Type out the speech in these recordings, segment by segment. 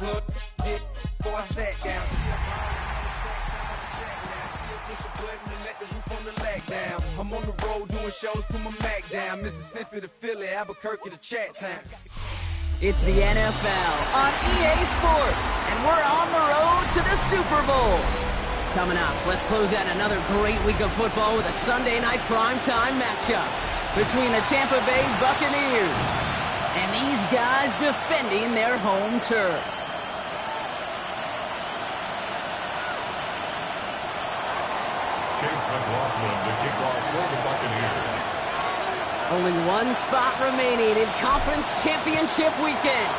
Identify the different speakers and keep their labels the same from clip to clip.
Speaker 1: club, get before I sat down. Push a button and let the roof on the lag down. I'm on the road doing shows, put my Mac down. Mississippi to Philly, Albuquerque to Chat Town.
Speaker 2: It's the NFL on EA Sports, and we're on the road to the Super Bowl. Coming up, let's close out another great week of football with a Sunday night primetime matchup between the Tampa Bay Buccaneers and these guys defending their home turf.
Speaker 3: Chase McLaughlin to kick off for the Buccaneers.
Speaker 2: Only one spot remaining in Conference Championship weekend.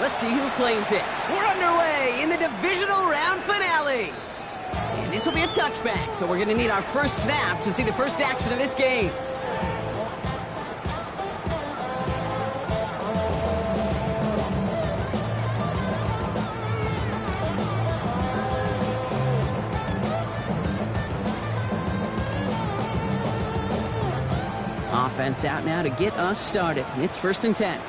Speaker 2: Let's see who claims it. We're underway in the divisional round finale. And this will be a touchback, so we're going to need our first snap to see the first action of this game. Offense out now to get us started. It's 1st and 10.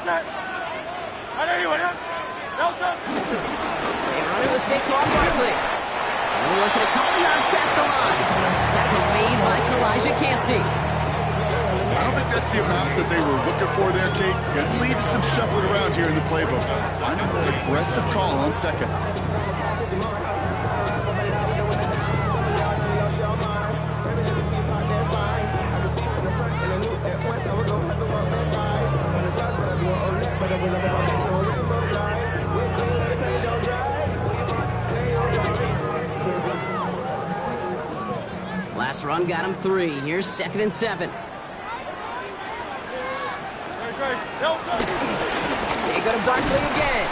Speaker 4: Set.
Speaker 2: They run it with Saquon Barkley. And we're looking at couple yards past the line. Tackle made by Kalijah Cansey.
Speaker 5: I don't think that's the amount that they were looking for there, Kate. Going to lead to some shuffling around here in the playbook. Finding an aggressive call on second.
Speaker 2: Last run got him 3. Here's 2nd and 7. They go to Barkley again.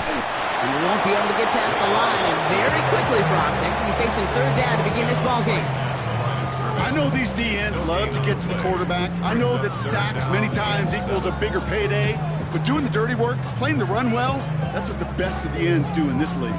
Speaker 2: And he won't be able to get past the line. And very quickly, Brock, they're going to be facing 3rd down to begin this ballgame.
Speaker 5: I know these DNs love to get to the quarterback. I know that sacks many times equals a bigger payday. But doing the dirty work, playing the run well, that's what the best of the ends do in this league.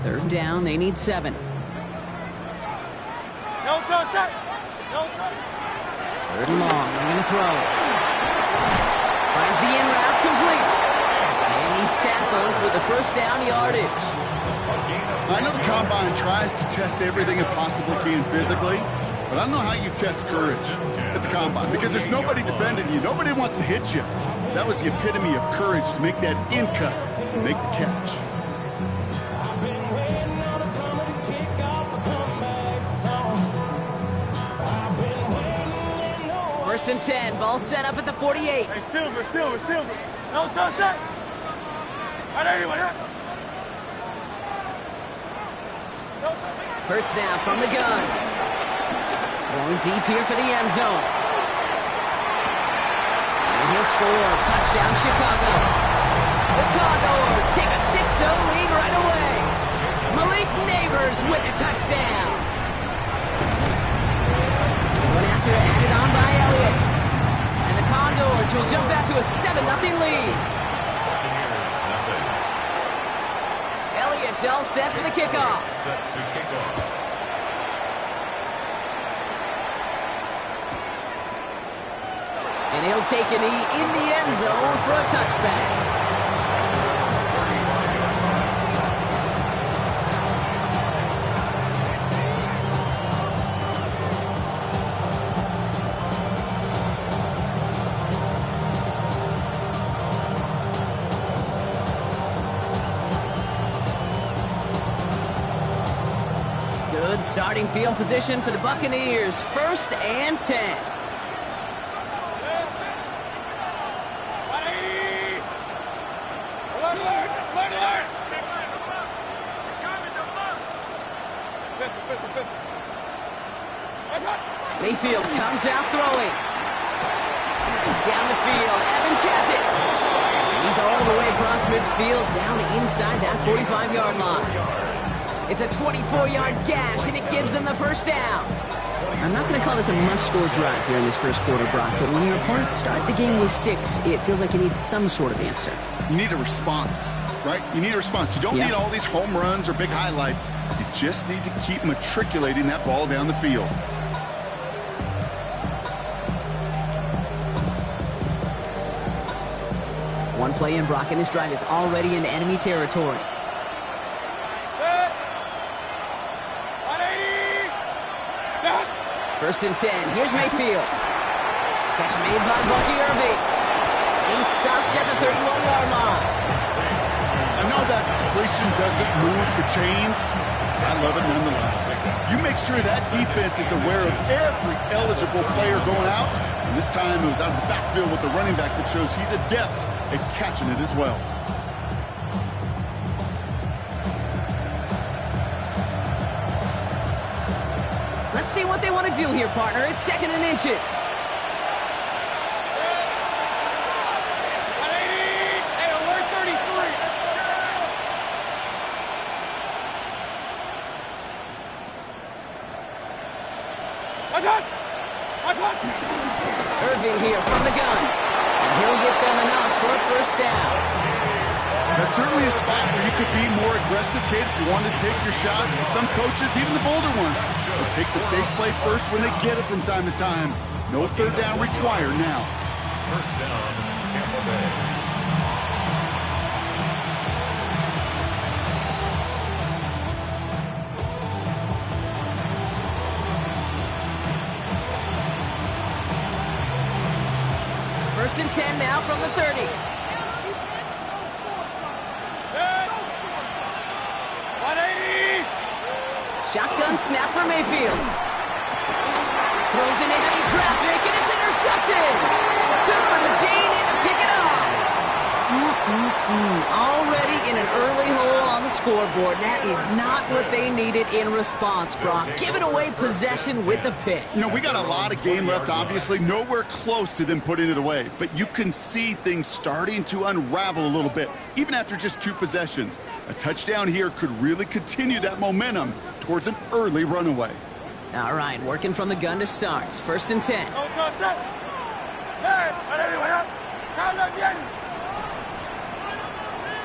Speaker 2: Third down, they need 7. Third and long, they're going to throw. Finds the in route, complete. And he's tackled with the first down yardage.
Speaker 5: I know the Combine tries to test everything it possibly can physically, but I don't know how you test courage at the Combine, because there's nobody defending you. Nobody wants to hit you. That was the epitome of courage, to make that in cut and make the catch.
Speaker 2: First and 10, ball set up at the 48.
Speaker 4: Hey, Silver. No, set.
Speaker 2: Hurts now from the gun. Going deep here for the end zone. And he'll score. Touchdown, Chicago. The Condors take a 6-0 lead right away. Malik Neighbors with a touchdown. One after added on by Elliott. And the Condors will jump out to a 7-0 lead. Elliott's all set for the kickoff.
Speaker 3: Set to kick off.
Speaker 2: And he'll take a knee in the end zone for a touchback. Good starting field position for the Buccaneers. 1st and 10. Mayfield comes out throwing. Down the field, Evans has it. He's all the way across midfield, down inside that 45-yard line. It's a 24-yard gash, and it gives them the first down. I'm not going to call this a must-score drive here in this first quarter, Brock, but when your opponents start the game with 6, it feels like you need some sort of answer.
Speaker 5: You need a response, right? You need a response. You don't need all these home runs or big highlights. You just need to keep matriculating that ball down the field.
Speaker 2: One play in, Brock, and this drive is already in enemy territory. First and 10. Here's Mayfield. Catch made by Bucky Irving. He's stopped at the 31-yard line.
Speaker 5: I know that completion doesn't move the chains. I love it nonetheless. You make sure that defense is aware of every eligible player going out. And this time it was out of the backfield with the running back that shows he's adept at catching it as well.
Speaker 2: Let's see what they want to do here, partner. It's 2nd and inches. Irving here from the gun. And he'll get them enough for a first down.
Speaker 5: That's certainly a spot where you could be more aggressive, kid, if you want to take your shots. And some coaches, even the bolder ones, will take the safe play first when they get it from time to time. No third down required now.
Speaker 3: First down, Tampa Bay.
Speaker 2: First and 10 now from the 30. Shotgun snap for Mayfield. Throws into heavy traffic, and it's intercepted. Good for the Jane and to pick it up. Already in an early hole on the scoreboard. That is not what they needed in response, Brock. Giving away possession with the pick.
Speaker 5: You know, we got a lot of game left, obviously. Nowhere close to them putting it away. But you can see things starting to unravel a little bit, even after just 2 possessions. A touchdown here could really continue that momentum towards an early runaway.
Speaker 2: All right, working from the gun to start. First and 10.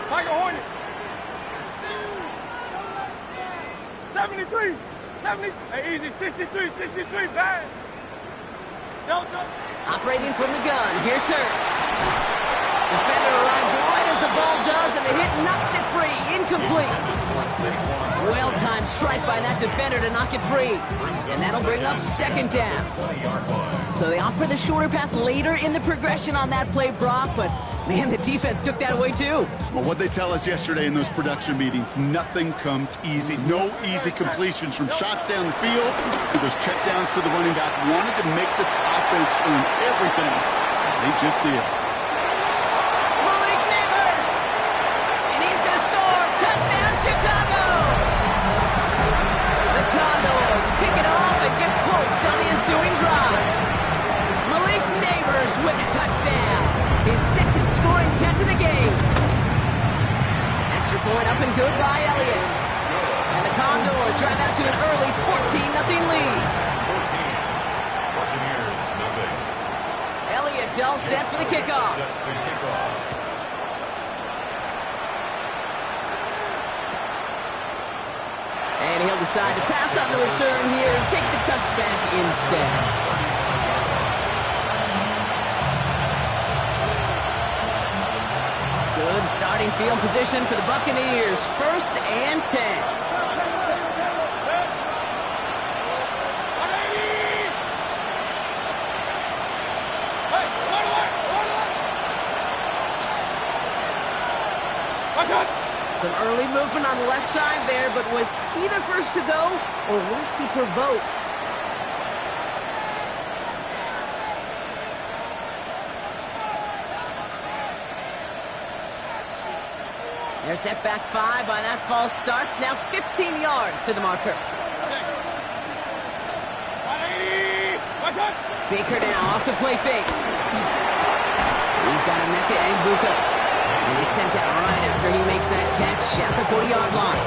Speaker 4: Tiger Hornet. 73. 70. Hey, easy. 63. 63. Bad. Delta.
Speaker 2: Operating from the gun. Here's Hurts. Defender arrives right as the ball does, and the hit knocks it free. Incomplete. Well-timed strike by that defender to knock it free. And that'll bring up 2nd down. So they opt for the shorter pass later in the progression on that play, Brock, but man, the defense took that away too.
Speaker 5: Well, what they tell us yesterday in those production meetings, nothing comes easy. No easy completions from shots down the field to those checkdowns to the running back. Wanted to make this offense earn everything. They just did.
Speaker 2: Malik Neighbors! And he's going to score! Touchdown, Chicago! The Condors pick it off and get points on the ensuing drive. Malik Neighbors with a touchdown. His 2nd scoring catch of the game. Extra point up and good by Elliott. And the Condors drive out to an early 14-0 lead.
Speaker 3: 14. Buccaneers, nothing.
Speaker 2: Elliott's all set for the kickoff.
Speaker 3: Set to kick off.
Speaker 2: And he'll decide to pass on the return here and take the touchback instead. Good starting field position for the Buccaneers. 1st and 10. Some early movement on the left side there, but was he the first to go, or was he provoked? They're set back 5 by that false start. Now 15 yards to the marker. Baker now off the play fake. He's got Emeka Egbuka. And he's sent out right after he makes that catch at the 40-yard line.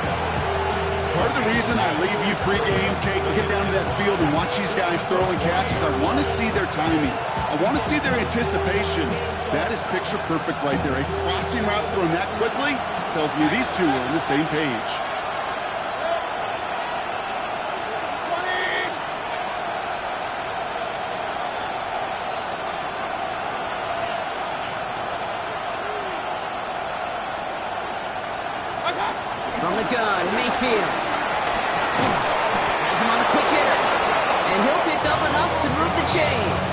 Speaker 5: Part of the reason I leave you pregame, Kate, and get down to that field and watch these guys throw and catch is I want to see their timing. I want to see their anticipation. That is picture perfect right there. A crossing route thrown that quickly tells me these two are on the same page.
Speaker 2: From the gun, Mayfield. Has him on a quick hitter. And he'll pick up enough to move the chains.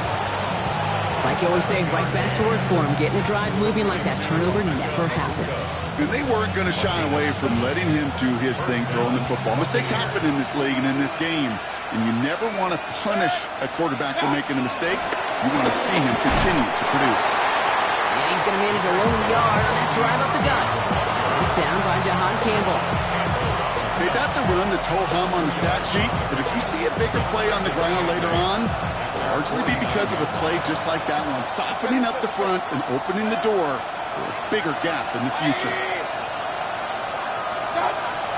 Speaker 2: It's like you always say, right back to work for him. Getting the drive moving like that turnover never happened.
Speaker 5: And they weren't going to shy away from letting him do his thing throwing the football. Mistakes happen in this league and in this game. And you never want to punish a quarterback for making a mistake. You want to see him continue to produce.
Speaker 2: And he's going to manage a lone yard on that drive up the gut. Down by Jahan Campbell.
Speaker 5: Hey, that's a run that's ho-hum on the stat sheet, but if you see a bigger play on the ground later on, largely be because of a play just like that one, softening up the front and opening the door for a bigger gap in the future.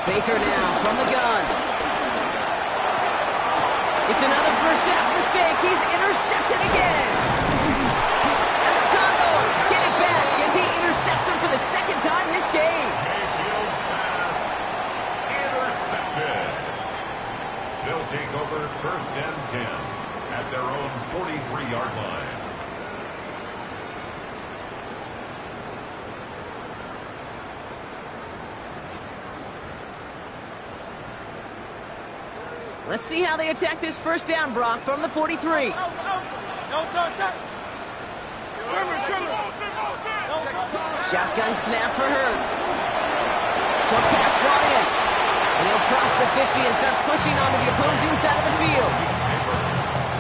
Speaker 2: Baker now from the gun. It's another first half mistake. He's intercepted again. And the Condors get it back as he intercepts him for the second time this game.
Speaker 3: Mayfield's pass intercepted. They'll take over first and 10 at their own 43-yard line.
Speaker 2: Let's see how they attack this first down, Brock, from the 43.
Speaker 4: No touch.
Speaker 2: Shotgun snap for Hurts. Short pass brought in. And he'll cross the 50 and start pushing onto the opposing side of the field.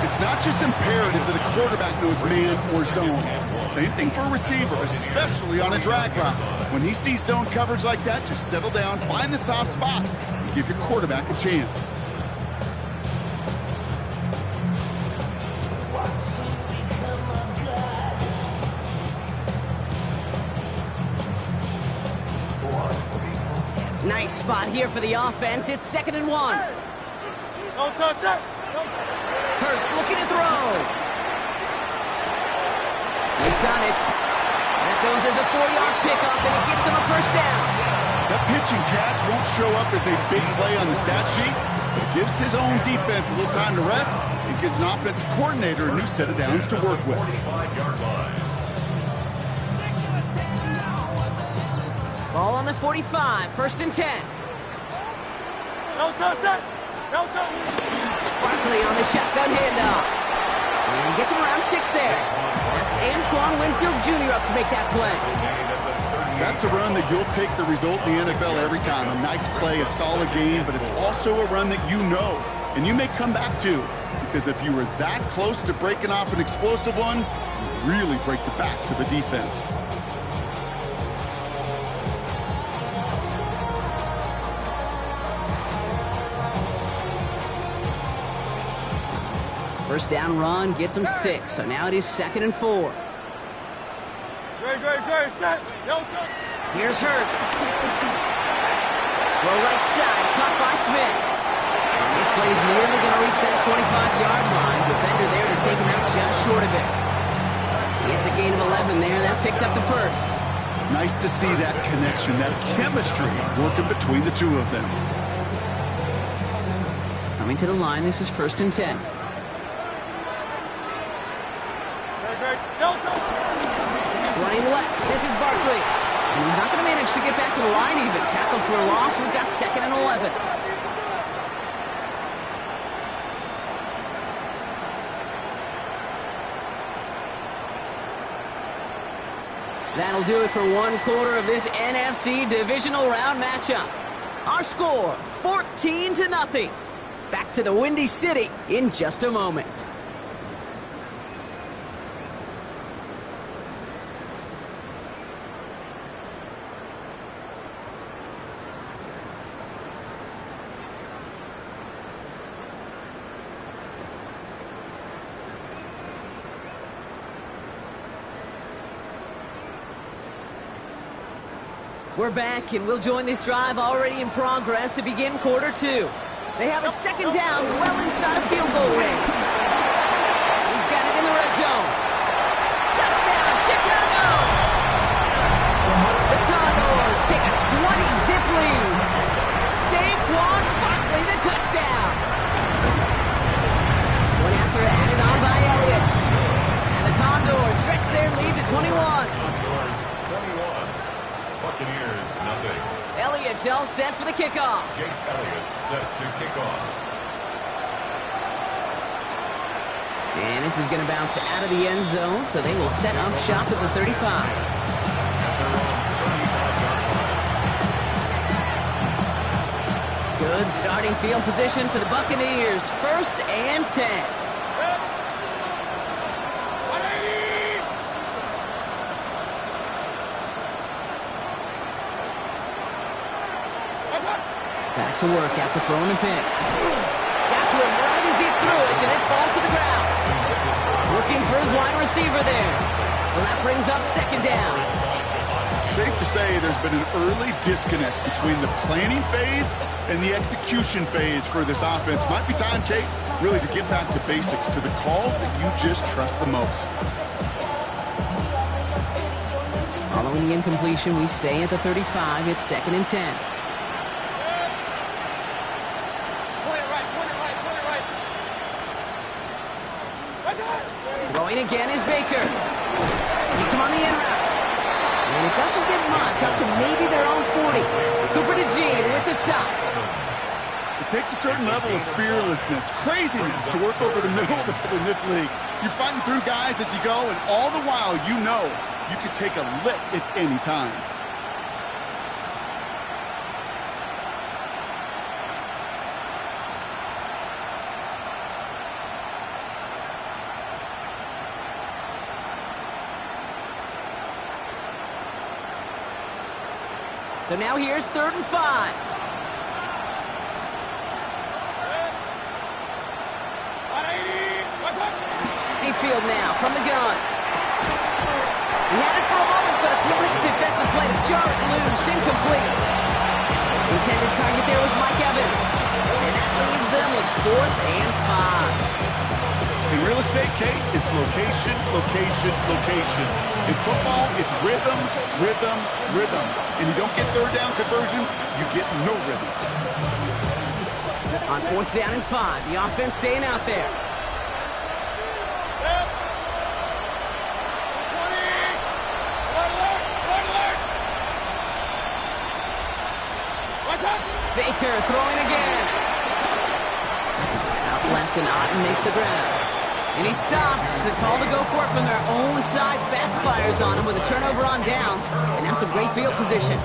Speaker 5: It's not just imperative that a quarterback knows man or zone. Same thing for a receiver, especially on a drag route. When he sees zone coverage like that, just settle down, find the soft spot, and give your quarterback a chance.
Speaker 2: Nice spot here for the offense. It's 2nd and 1.
Speaker 4: No touch.
Speaker 2: Hurts looking to throw. He's got it. That goes as a 4-yard pickup, and it gets him a first down.
Speaker 5: That pitch and catch won't show up as a big play on the stat sheet, but it gives his own defense a little time to rest. It gives an offensive coordinator a new set of downs to work with.
Speaker 3: 45-yard line.
Speaker 2: Ball on the 45, 1st and 10.
Speaker 4: No touch.
Speaker 2: Barkley on the shotgun handoff. And he gets him around 6 there. That's Antoine Winfield Jr. up to make that play.
Speaker 5: That's a run that you'll take the result in the NFL every time. A nice play, a solid game, but it's also a run that you know, and you may come back to. Because if you were that close to breaking off an explosive one, you really break the backs of a defense.
Speaker 2: First down run gets him 6, so now it is 2nd and 4.
Speaker 4: Great. Set. No touch.
Speaker 2: Here's Hurts. Throw right side, caught by Smith. This play's nearly going to reach that 25-yard line. Defender there to take him out just short of it. It's a gain of 11 there. That picks up the first.
Speaker 5: Nice to see that connection, that chemistry working between the two of them.
Speaker 2: Coming to the line, this is 1st and 10.
Speaker 4: Great. No touch.
Speaker 2: Running left, this is Barkley. And he's not going to manage to get back to the line even. Tackled for a loss, we've got 2nd and 11. That'll do it for one quarter of this NFC divisional round matchup. Our score, 14-0. Back to the Windy City in just a moment. We're back, and we'll join this drive already in progress to begin quarter two. They have it second down, well inside a field goal range. He's got it in the red zone. Touchdown, Chicago! The Condors take a 20-zip lead. Saquon Barkley, the touchdown. One after added on by Elliott. And the Condors stretch their lead to 21.
Speaker 3: Condors 21. Buccaneers, nothing.
Speaker 2: Elliott's all set for the kickoff.
Speaker 3: Jake Elliott set to kick off.
Speaker 2: And this is going to bounce out of the end zone, so they will set up shop at the 35.
Speaker 3: At their own 35-yard line.
Speaker 2: Good starting field position for the Buccaneers. First and 10. Back to work after throwing the pick. Got to him right as he threw it, and it falls to the ground. Looking for his wide receiver there. So that brings up second down.
Speaker 5: Safe to say there's been an early disconnect between the planning phase and the execution phase for this offense. Might be time, Kate, really to get back to basics, to the calls that you just trust the most.
Speaker 2: Following the incompletion, we stay at the 35. It's second and 10. Throwing again is Baker. He's him on the in route. And it doesn't get much, up to maybe their own 40. Cooper DeJean with the stop.
Speaker 5: It takes a certain level of fearlessness, craziness to work over the middle of the field in this league. You're fighting through guys as you go, and all the while you know you could take a lick at any time.
Speaker 2: So now here's third and 5. Mayfield now from the gun. He had it for a moment, but a great defensive play to jar it loose, incomplete. Intended target there was Mike Evans. And that leaves them with fourth and 5.
Speaker 5: In real estate, Kate, it's location, location, location. In football, it's rhythm, rhythm, rhythm. And you don't get third down conversions, you get no rhythm.
Speaker 2: On fourth down and 5, the offense staying out there. Baker throwing again. Out left and Otten makes the grab. And he stops. The call to go for it from their own side backfires on him with a turnover on downs. And now some great field position.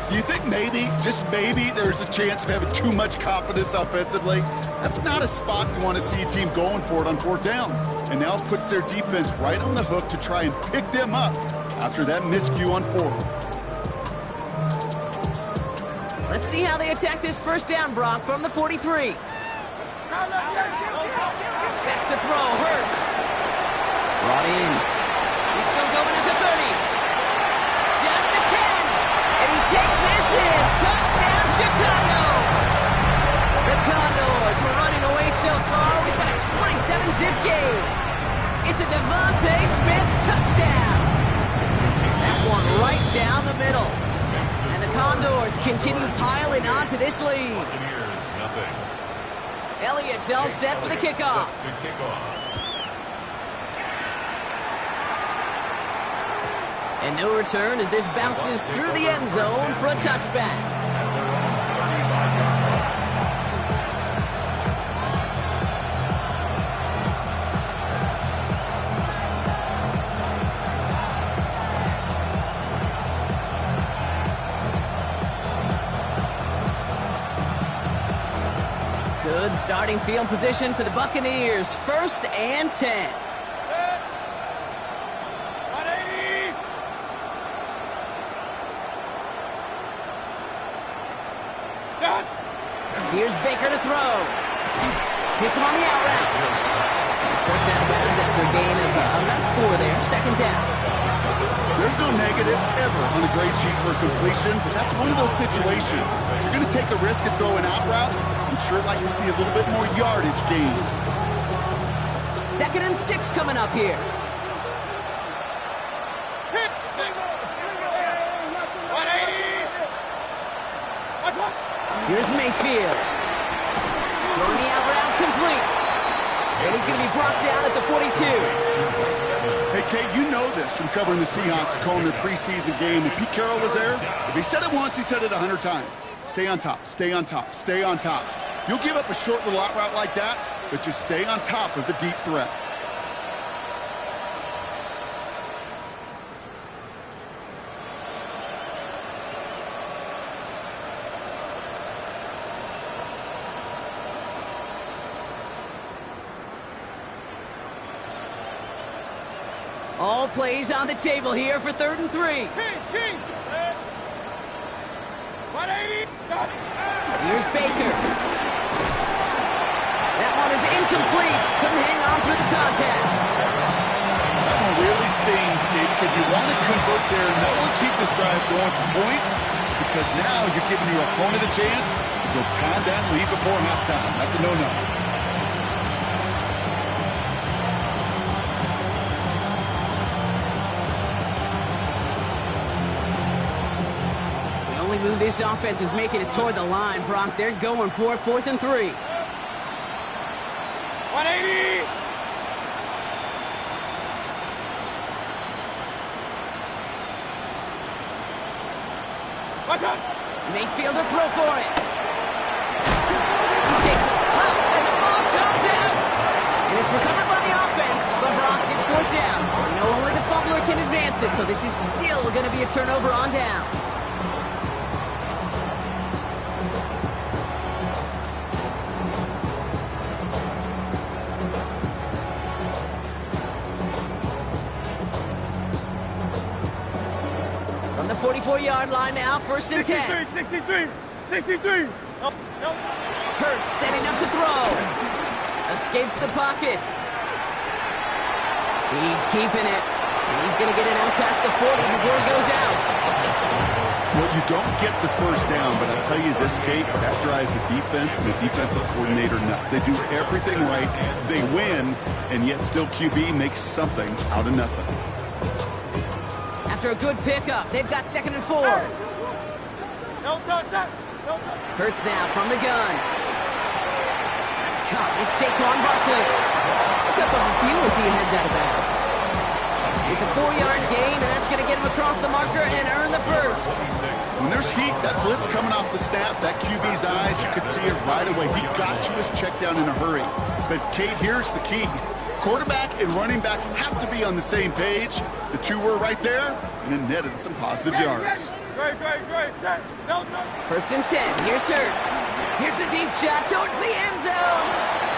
Speaker 5: Do you think maybe, just maybe, there's a chance of having too much confidence offensively? That's not a spot you want to see a team going for it on fourth down. And now it puts their defense right on the hook to try and pick them up after that miscue on fourth.
Speaker 2: Let's see how they attack this first down, Brock, from the 43. Back to throw, Hurts. Brought in. He's still going at the 30. Down to the 10. And he takes this in. Touchdown, Chicago. The Condors were running away so far. We've got a 27-zip game. It's a Devontae Smith touchdown. That one right down the middle. And the Condors continue piling on to this lead.
Speaker 3: Buccaneers, nothing.
Speaker 2: Elliott's all set for the kickoff.
Speaker 3: Set to kick off.
Speaker 2: And no return as this bounces through the end zone for a touchback. Good starting field position for the Buccaneers. First and 10. Here's Baker to throw. Hits him on the out route. It's first out of bounds after a gain of about 4 there. Second down.
Speaker 5: There's no negatives ever on a grade sheet for a completion, but that's one of those situations. If you're going to take a risk and throw an out route, I'd sure like to see a little bit more yardage gained.
Speaker 2: 2nd and 6 coming up here. Here's Mayfield. Throwing the out route complete. And he's going to be brought down at the 42.
Speaker 5: Hey, Kate, you know this from covering the Seahawks, calling their preseason game. When Pete Carroll was there, if he said it once, he said it 100 times. Stay on top, stay on top, stay on top. You'll give up a short little out route like that, but just stay on top of the deep threat.
Speaker 2: All plays on the table here for 3rd and 3.
Speaker 4: King! 180!
Speaker 2: Here's Baker. That one is incomplete. Couldn't hang on through the contact.
Speaker 5: That one really stings, Kate, because you want to convert there and not only keep this drive going for points, because now you're giving your opponent a chance to go pad that lead before halftime. That's a no-no.
Speaker 2: The only move this offense is making is toward the line, Brock. They're going for it, 4th and 3.
Speaker 4: 180! Watch out!
Speaker 2: Mayfield to throw for it. He takes a pop, and the ball comes out. And it's recovered by the offense, but Brock gets 4th down. We know only the fumbler can advance it, so this is still going to be a turnover on downs. From the 44-yard line now, 1st and 10.
Speaker 4: 63! No.
Speaker 2: Hurts setting up to throw. Escapes the pocket. He's keeping it. And he's going to get it out past the 40 before he goes out.
Speaker 5: Well, you don't get the 1st down, but I'll tell you this, Kate, that drives the defense and the defensive coordinator nuts. They do everything right. They win, and yet still QB makes something out of nothing.
Speaker 2: After a good pickup, they've got 2nd and 4.
Speaker 4: No touch.
Speaker 2: Hurts now from the gun. That's caught. It's Saquon Barkley. Pick up a few as he heads out of bounds. It's a 4-yard gain, and that's going to get him across the marker and earn the 1st.
Speaker 5: When there's heat, that blitz coming off the snap, that QB's eyes, you could see it right away. He got to his check down in a hurry. But, Kate, here's the key. Quarterback and running back have to be on the same page. The two were right there, and it netted some positive yards.
Speaker 4: Great. No touch.
Speaker 2: 1st and 10. Here's Hurts. Here's a deep shot towards the end zone.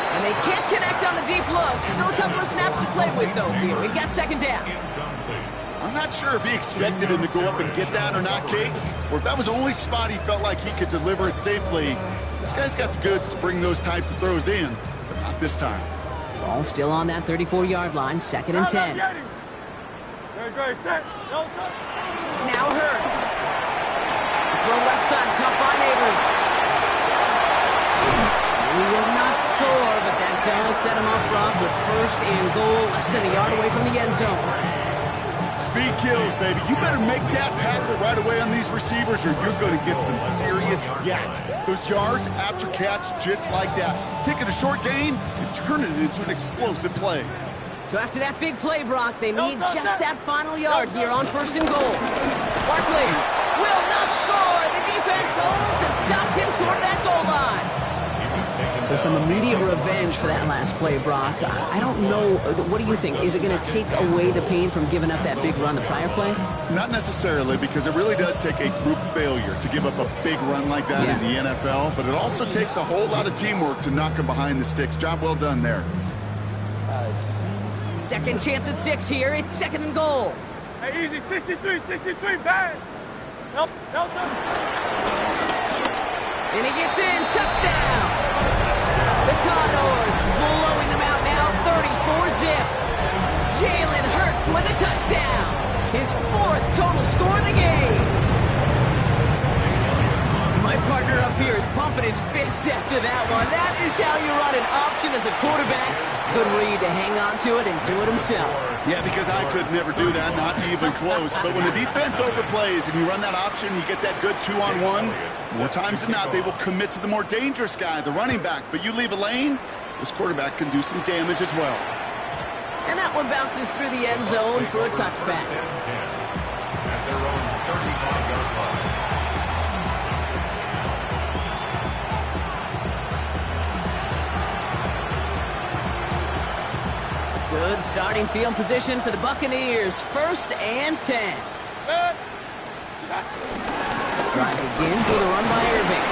Speaker 2: And they can't connect on the deep look. Still a couple of snaps to play with, though, here. We've got 2nd down.
Speaker 5: I'm not sure if he expected him to go up and get that or not, Kate, or if that was the only spot he felt like he could deliver it safely. This guy's got the goods to bring those types of throws in, but not this time.
Speaker 2: Ball still on that 34-yard line, 2nd and 10.
Speaker 4: Great. Set. No touch.
Speaker 2: Now Hurts. Throw left side, caught by Neighbors. He will not score, but that does set him up, Rob, with 1st and goal, less than a yard away from the end zone.
Speaker 5: Speed kills, baby. You better make that tackle right away on these receivers or you're going to get some serious yak. Those yards after catch just like that. Taking a short gain and turning it into an explosive play.
Speaker 2: So after that big play, Brock, they need just that final yard here on 1st and goal. Barkley will not score. The defense holds and stops him short of that goal line. So some immediate revenge for that last play, Brock. I don't know. What do you think? Is it going to take away the pain from giving up that big run the prior play?
Speaker 5: Not necessarily, because it really does take a group failure to give up a big run like that in the NFL, but it also takes a whole lot of teamwork to knock him behind the sticks. Job well done there.
Speaker 2: 2nd chance at 6 here. It's 2nd and goal.
Speaker 4: Hey, easy. 63, bad. No touch.
Speaker 2: And he gets in. Touchdown. The Condors blowing them out now. 34-zip. Jalen Hurts with a touchdown. His 4th total score of the game. My partner up here is pumping his fist after that one. That is how you run an option as a quarterback. Good read to hang on to it and do it himself.
Speaker 5: Yeah, because I could never do that, not even close. But when the defense overplays and you run that option, you get that good 2-on-1, more times than not, they will commit to the more dangerous guy, the running back. But you leave a lane, this quarterback can do some damage as well.
Speaker 2: And that one bounces through the end zone for a touchback.
Speaker 3: At their own 35-yard line.
Speaker 2: Good starting field position for the Buccaneers. 1st and 10. Drive begins with a run by Irving.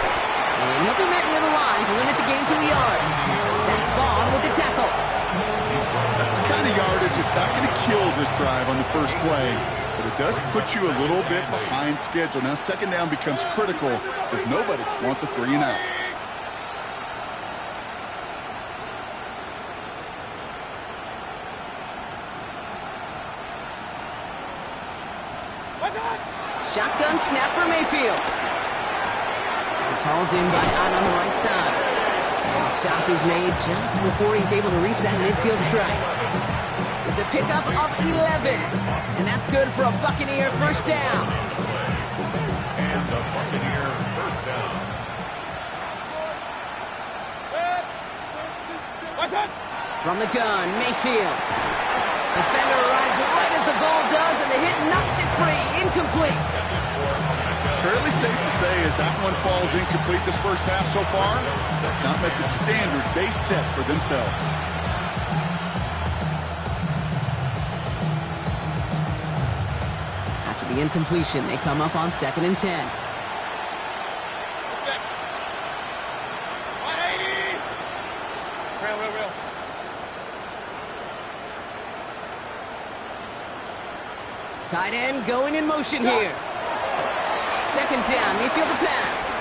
Speaker 2: And he'll be met near the line to limit the gain to a yard. Zach Bond with the tackle.
Speaker 5: That's the kind of yardage it's not going to kill this drive on the first play, but it does put you a little bit behind schedule. Now 2nd down becomes critical because nobody wants a 3-and-out.
Speaker 2: Shotgun snap for Mayfield. This is hauled in by Ott on the right side. And the stop is made just before he's able to reach that midfield strike. It's a pickup of 11. And that's good for a Buccaneer 1st down.
Speaker 3: And the Buccaneer 1st down.
Speaker 2: From the gun, Mayfield. Defender arrives right as the ball does, and the hit knocks it free. Incomplete.
Speaker 5: Fairly safe to say as that one falls incomplete this first half so far, that's not met the standard they set for themselves.
Speaker 2: After the incompletion, they come up on 2nd and 10. Tight end going in motion here. 2nd down, Mayfield the pass.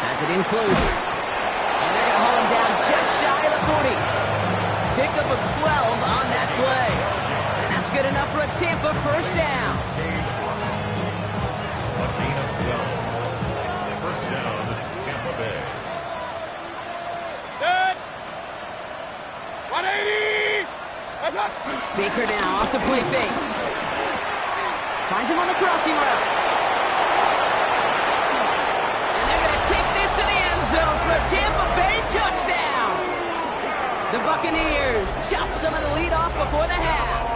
Speaker 2: Has it in close. And they're going to haul him down just shy of the 40. Pickup of 12 on that play. And that's good enough for a Tampa 1st down.
Speaker 3: A gain of 12. 1st down, Tampa Bay.
Speaker 4: Dead. 180.
Speaker 2: Baker now off the play fake. Finds him on the crossing route. And they're going to take this to the end zone for a Tampa Bay touchdown. The Buccaneers chop some of the lead off before the half.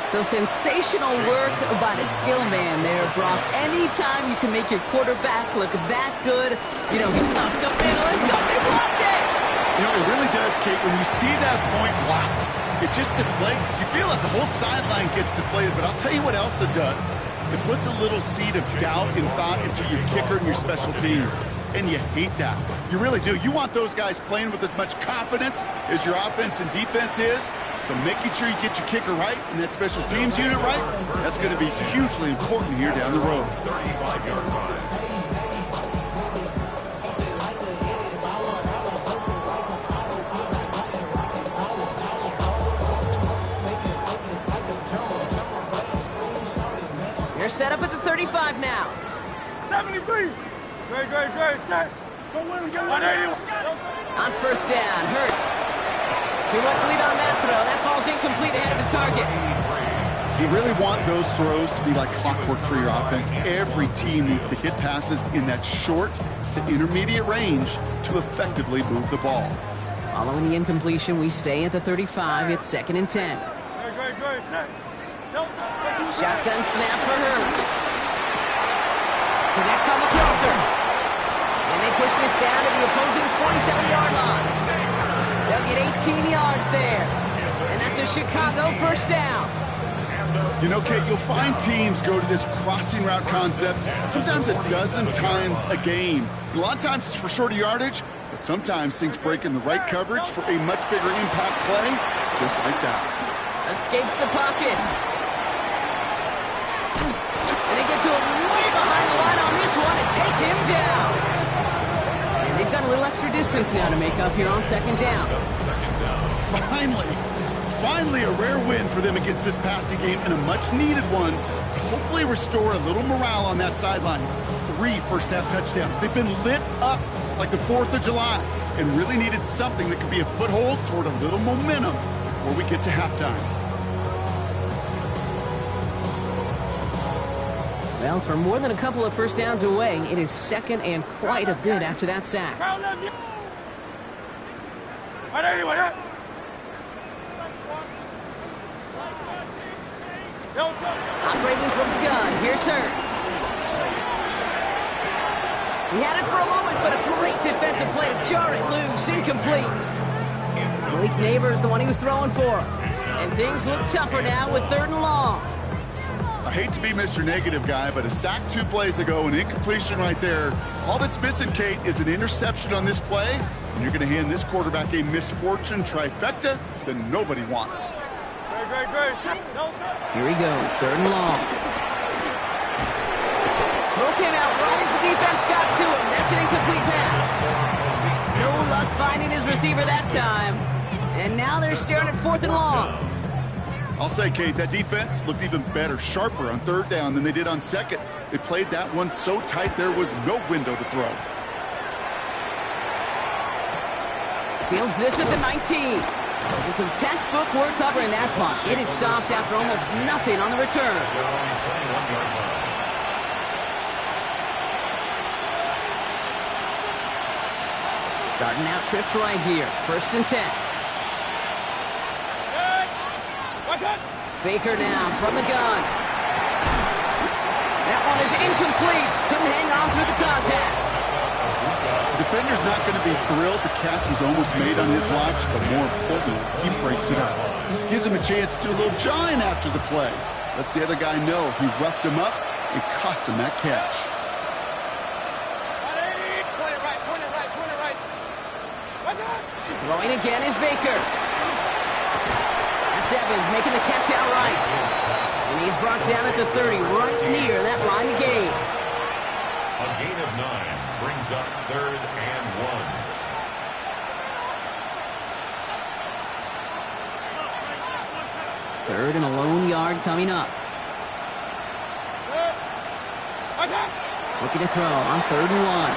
Speaker 2: So sensational work by the skill man there, Brock. Anytime you can make your quarterback look that good, you know, he knocked the middle and somebody blocked it.
Speaker 5: You know, it really does, Kate. When you see that point blocked, it just deflates. You feel like the whole sideline gets deflated, but I'll tell you what else it does. It puts a little seed of doubt and thought into your kicker and your special teams, and you hate that. You really do. You want those guys playing with as much confidence as your offense and defense is, so making sure you get your kicker right and that special teams unit right, that's going to be hugely important here down the road.
Speaker 3: 35-yard line.
Speaker 2: Set up at the 35 now.
Speaker 4: 73. Great. Set. Go win him. 180.
Speaker 2: On 1st down, Hurts. Too much lead on that throw. That falls incomplete ahead of his target.
Speaker 5: You really want those throws to be like clockwork for your offense. Every team needs to hit passes in that short to intermediate range to effectively move the ball.
Speaker 2: Following the incompletion, we stay at the 35. It's 2nd and 10.
Speaker 4: Great. Set.
Speaker 2: Shotgun snap for Hurts. Connects on the crosser. And they push this down to the opposing 47-yard line. They'll get 18 yards there. And that's a Chicago 1st down.
Speaker 5: You know, Kate, you'll find teams go to this crossing route concept sometimes a dozen times a game. A lot of times it's for shorter yardage, but sometimes things break in the right coverage for a much bigger impact play, just like that.
Speaker 2: Escapes the pocket. And they get to him way behind the line on this one and take him down. And they've got a little extra distance now to make up here on 2nd down.
Speaker 5: Finally, finally a rare win for them against this passing game, and a much-needed one to hopefully restore a little morale on that sidelines. 3 first-half touchdowns. They've been lit up like the 4th of July and really needed something that could be a foothold toward a little momentum before we get to halftime.
Speaker 2: Well, for more than a couple of first downs away, it is second and quite a bit after that sack. Operating from the gun, here's Hurts. He had it for a moment, but a great defensive play to jar it loose, incomplete. Malik Neighbors, the one he was throwing for. And things look tougher now with 3rd and long.
Speaker 5: I hate to be Mr. Negative guy, but a sack 2 plays ago, an incompletion right there. All that's missing, Kate, is an interception on this play, and you're going to hand this quarterback a misfortune trifecta that nobody wants.
Speaker 2: Here he goes, 3rd and long. Throw came out right as the defense got to him. That's an incomplete pass. No luck finding his receiver that time. And now they're staring at 4th and long.
Speaker 5: I'll say, Kate, that defense looked even better, sharper on 3rd down than they did on 2nd. They played that one so tight there was no window to throw.
Speaker 2: Fields this at the 19. And some textbook work covering that punt. It is stopped after almost nothing on the return. Starting out trips right here. 1st and 10. Baker now from the gun. That one is incomplete. Couldn't hang on through the contact.
Speaker 5: The defender's not going to be thrilled the catch was almost made on his watch, but more importantly, he breaks it up. Gives him a chance to do a little jawing after the play. Lets the other guy know he roughed him up and cost him that catch.
Speaker 2: Throwing again is Baker. That's Evans making the catch outright. And he's brought down at the 30, right near that line of gain.
Speaker 3: A gain of 9 brings up 3rd and 1.
Speaker 2: 3rd and a lone yard coming up. Looking to throw on 3rd and 1.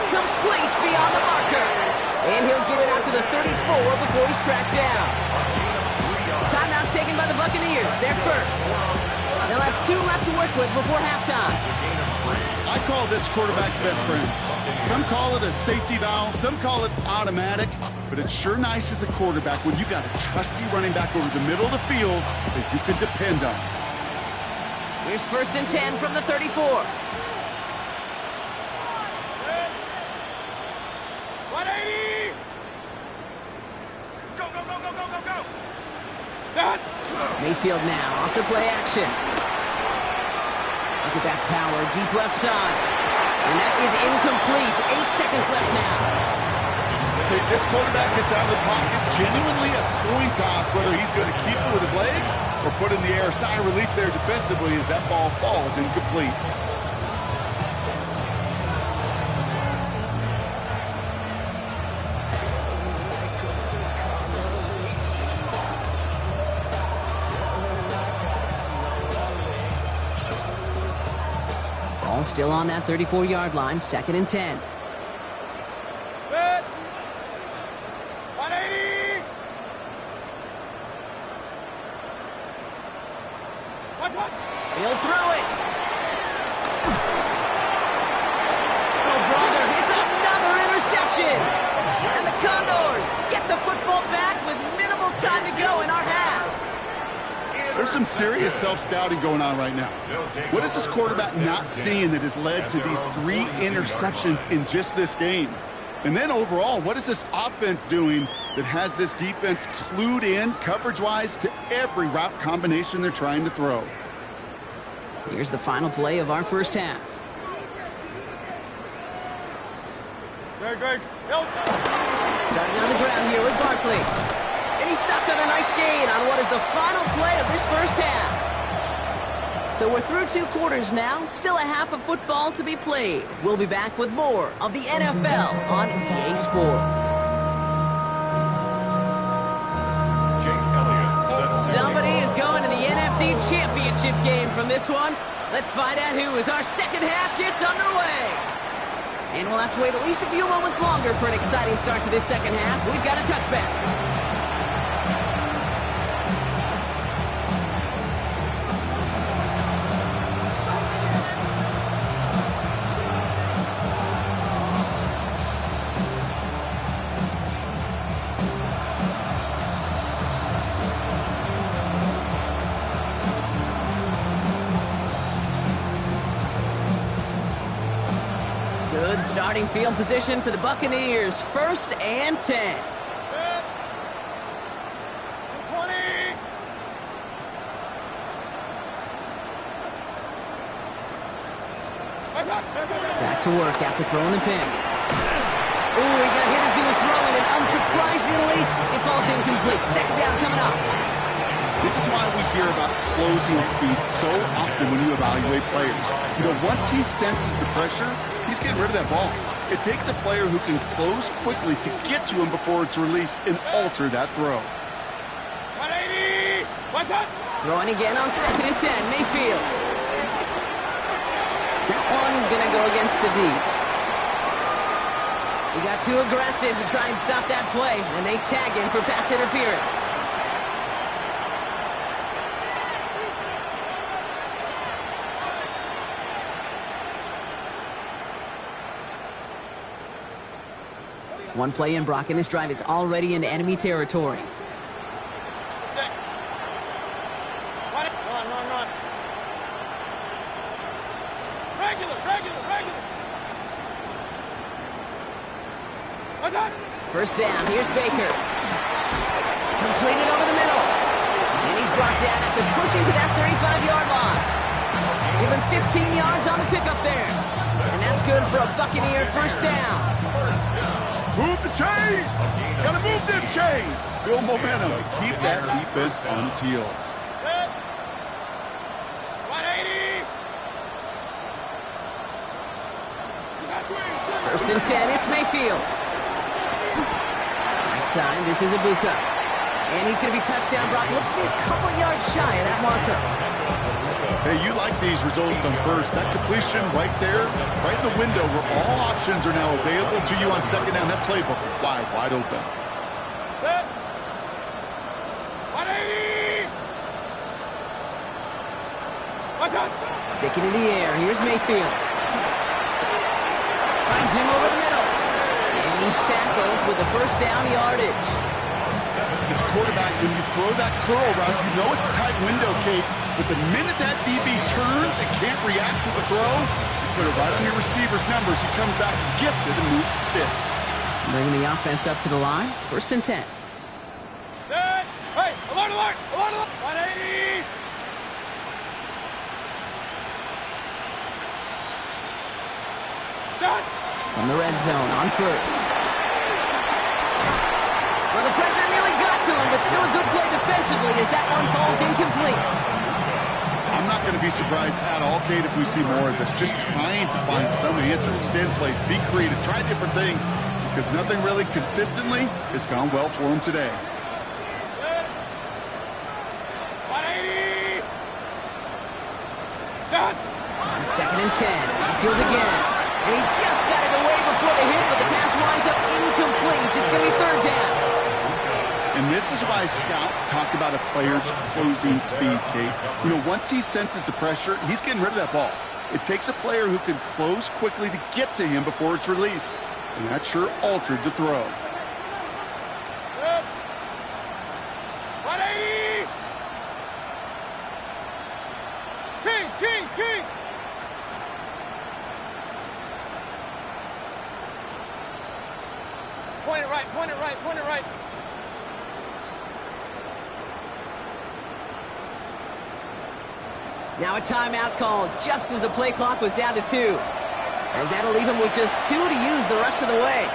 Speaker 2: Complete beyond the marker. And he'll get it out to the 34 before he's tracked down. Timeout taken by the Buccaneers. They're first. They'll have 2 left to work with before halftime.
Speaker 5: I call this quarterback's best friend. Some call it a safety valve, some call it automatic, but it's sure nice as a quarterback when you got a trusty running back over the middle of the field that you can depend on.
Speaker 2: Here's 1st and 10 from the 34. Mayfield now off the play action. Look at that power, deep left side. And that is incomplete. 8 seconds left now.
Speaker 5: Okay, this quarterback gets out of the pocket, genuinely a coin toss, whether he's going to keep it with his legs or put in the air. Sigh of relief there defensively as that ball falls incomplete.
Speaker 2: Still on that 34-yard line, 2nd and 10. He'll throw it. Oh, brother, it's another interception. And the Condors get the football back with minimal time to go in our half.
Speaker 5: There's some serious self-scouting going on right now. What is this quarterback not seeing that has led to these 3 interceptions in just this game? And then overall, what is this offense doing that has this defense clued in coverage-wise to every route combination they're trying to throw?
Speaker 2: Here's the final play of our first half. Starting on the ground here with Barkley. And he stopped on a nice gain on what is the final play of this first half. So we're through 2 quarters now, still a half of football to be played. We'll be back with more of the NFL on EA Sports. championship game from this one. Let's find out who as our second half gets underway. And we'll have to wait at least a few moments longer for an exciting start to this second half. We've got a touchback. Good starting field position for the Buccaneers. 1st and 10.
Speaker 4: 20.
Speaker 2: Back to work after throwing the pin. Ooh, he got hit as he was throwing it. Unsurprisingly, it falls incomplete. Second down coming up.
Speaker 5: This is why we hear about closing speed so often when you evaluate players. You know, once he senses the pressure, he's getting rid of that ball. It takes a player who can close quickly to get to him before it's released and alter that throw.
Speaker 4: 180. What's up?
Speaker 2: Throwing again on 2nd and 10. Mayfield. That one gonna go against the D. He got too aggressive to try and stop that play, and they tag him for pass interference. One play in, Brock, and this drive is already into enemy territory.
Speaker 4: Run. Regular. What's up?
Speaker 2: 1st down, here's Baker. Completed over the middle. And he's brought down after pushing to that 35-yard line. Give him 15 yards on the pickup there. And that's good for a Buccaneer 1st down.
Speaker 5: Move the chain! Gotta move them chains! Build momentum. Keep that defense on its heels.
Speaker 4: 180.
Speaker 2: 1st and 10, it's Mayfield. Right side, this is Ibuka. And he's going to be touchdown. Brock looks to be a couple yards shy of that marker.
Speaker 5: Hey, you like these results on 1st. That completion right there, right in the window where all options are now available to you on 2nd down. That playbook wide open.
Speaker 4: 180. What's up?
Speaker 2: Sticking in the air, here's Mayfield. Finds him over the middle. And he's tackled with a 1st down yardage.
Speaker 5: As a quarterback, when you throw that curl route, you know it's a tight window, Kate. But the minute that DB turns and can't react to the throw, you put it right on your receiver's numbers. He comes back, gets it, and moves the sticks.
Speaker 2: Bringing the offense up to the line. 1st and 10.
Speaker 4: Hey, alert. 180. Stop.
Speaker 2: From the red zone on 1st. Well, the pressure nearly got to him, but still a good play defensively as that one falls incomplete.
Speaker 5: I'm not going to be surprised at all, Kate, if we see more of this. Just trying to find some answer, extend plays, be creative, try different things, because nothing really consistently has gone well for him today.
Speaker 4: 180. Stop.
Speaker 2: On 2nd and 10, Mayfield again. And he just got it away before the hit, but the pass winds up incomplete. It's going to be 3rd down.
Speaker 5: And this is why scouts talk about a player's closing speed, Kate. You know, once he senses the pressure, he's getting rid of that ball. It takes a player who can close quickly to get to him before it's released. And that sure altered the throw.
Speaker 4: 180. Kings. Point it right.
Speaker 2: Now a timeout called just as the play clock was down to 2. As that'll leave him with just 2 to use the rest of the way.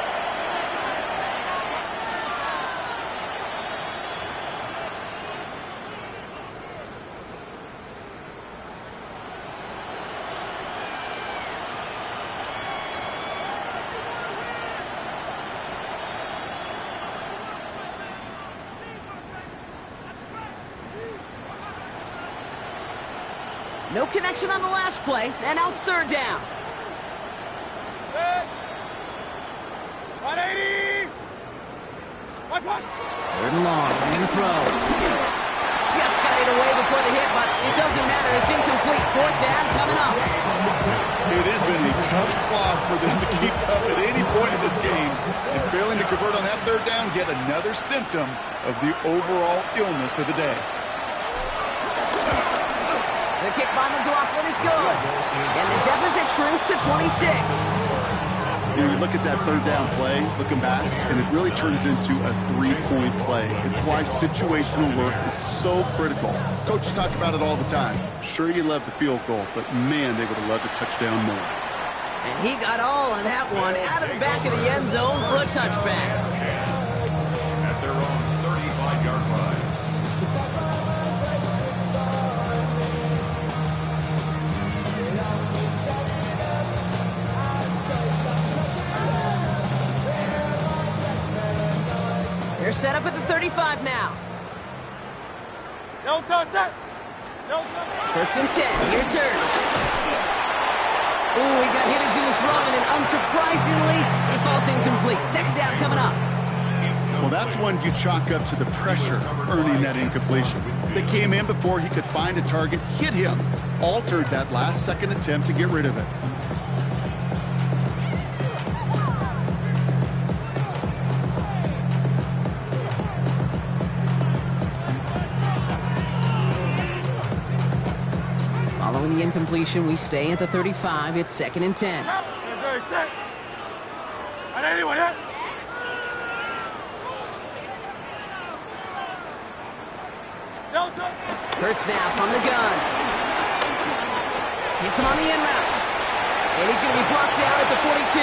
Speaker 2: No connection on the last play, and now it's third down.
Speaker 4: 180! Watch one!
Speaker 2: Third and long, coming to throw. Just got it away before the hit, but it doesn't matter. It's incomplete. Fourth down coming up.
Speaker 5: It has been a tough slog for them to keep up at any point in this game. And failing to convert on that third down, yet another symptom of the overall illness of the day.
Speaker 2: The kick by McLaughlin is good. And the deficit shrinks to 26.
Speaker 5: You look at that third down play, looking back, and it really turns into a three-point play. It's why situational work is so critical. Coaches talk about it all the time. Sure, you love the field goal, but man, they would have loved a touchdown more.
Speaker 2: And he got all of that one out of the back of the end zone for a touchback.
Speaker 3: At their own 35-yard line.
Speaker 2: They're set up at the 35 now.
Speaker 4: No touch that! No touch!
Speaker 2: First and 10. Here's Hurts. Ooh, he got hit as he was throwing, and unsurprisingly, he falls incomplete. Second down coming up.
Speaker 5: Well, that's one you chalk up to the pressure earning that incompletion. They came in before he could find a target, hit him, altered that last-second attempt to get rid of it.
Speaker 2: Following the incompletion, we stay at the 35. It's second and 10.
Speaker 4: Very set. 180, 180. No touch!
Speaker 2: Hurts now from the gun. Hits him on the in route. And he's going to be blocked down at the 42.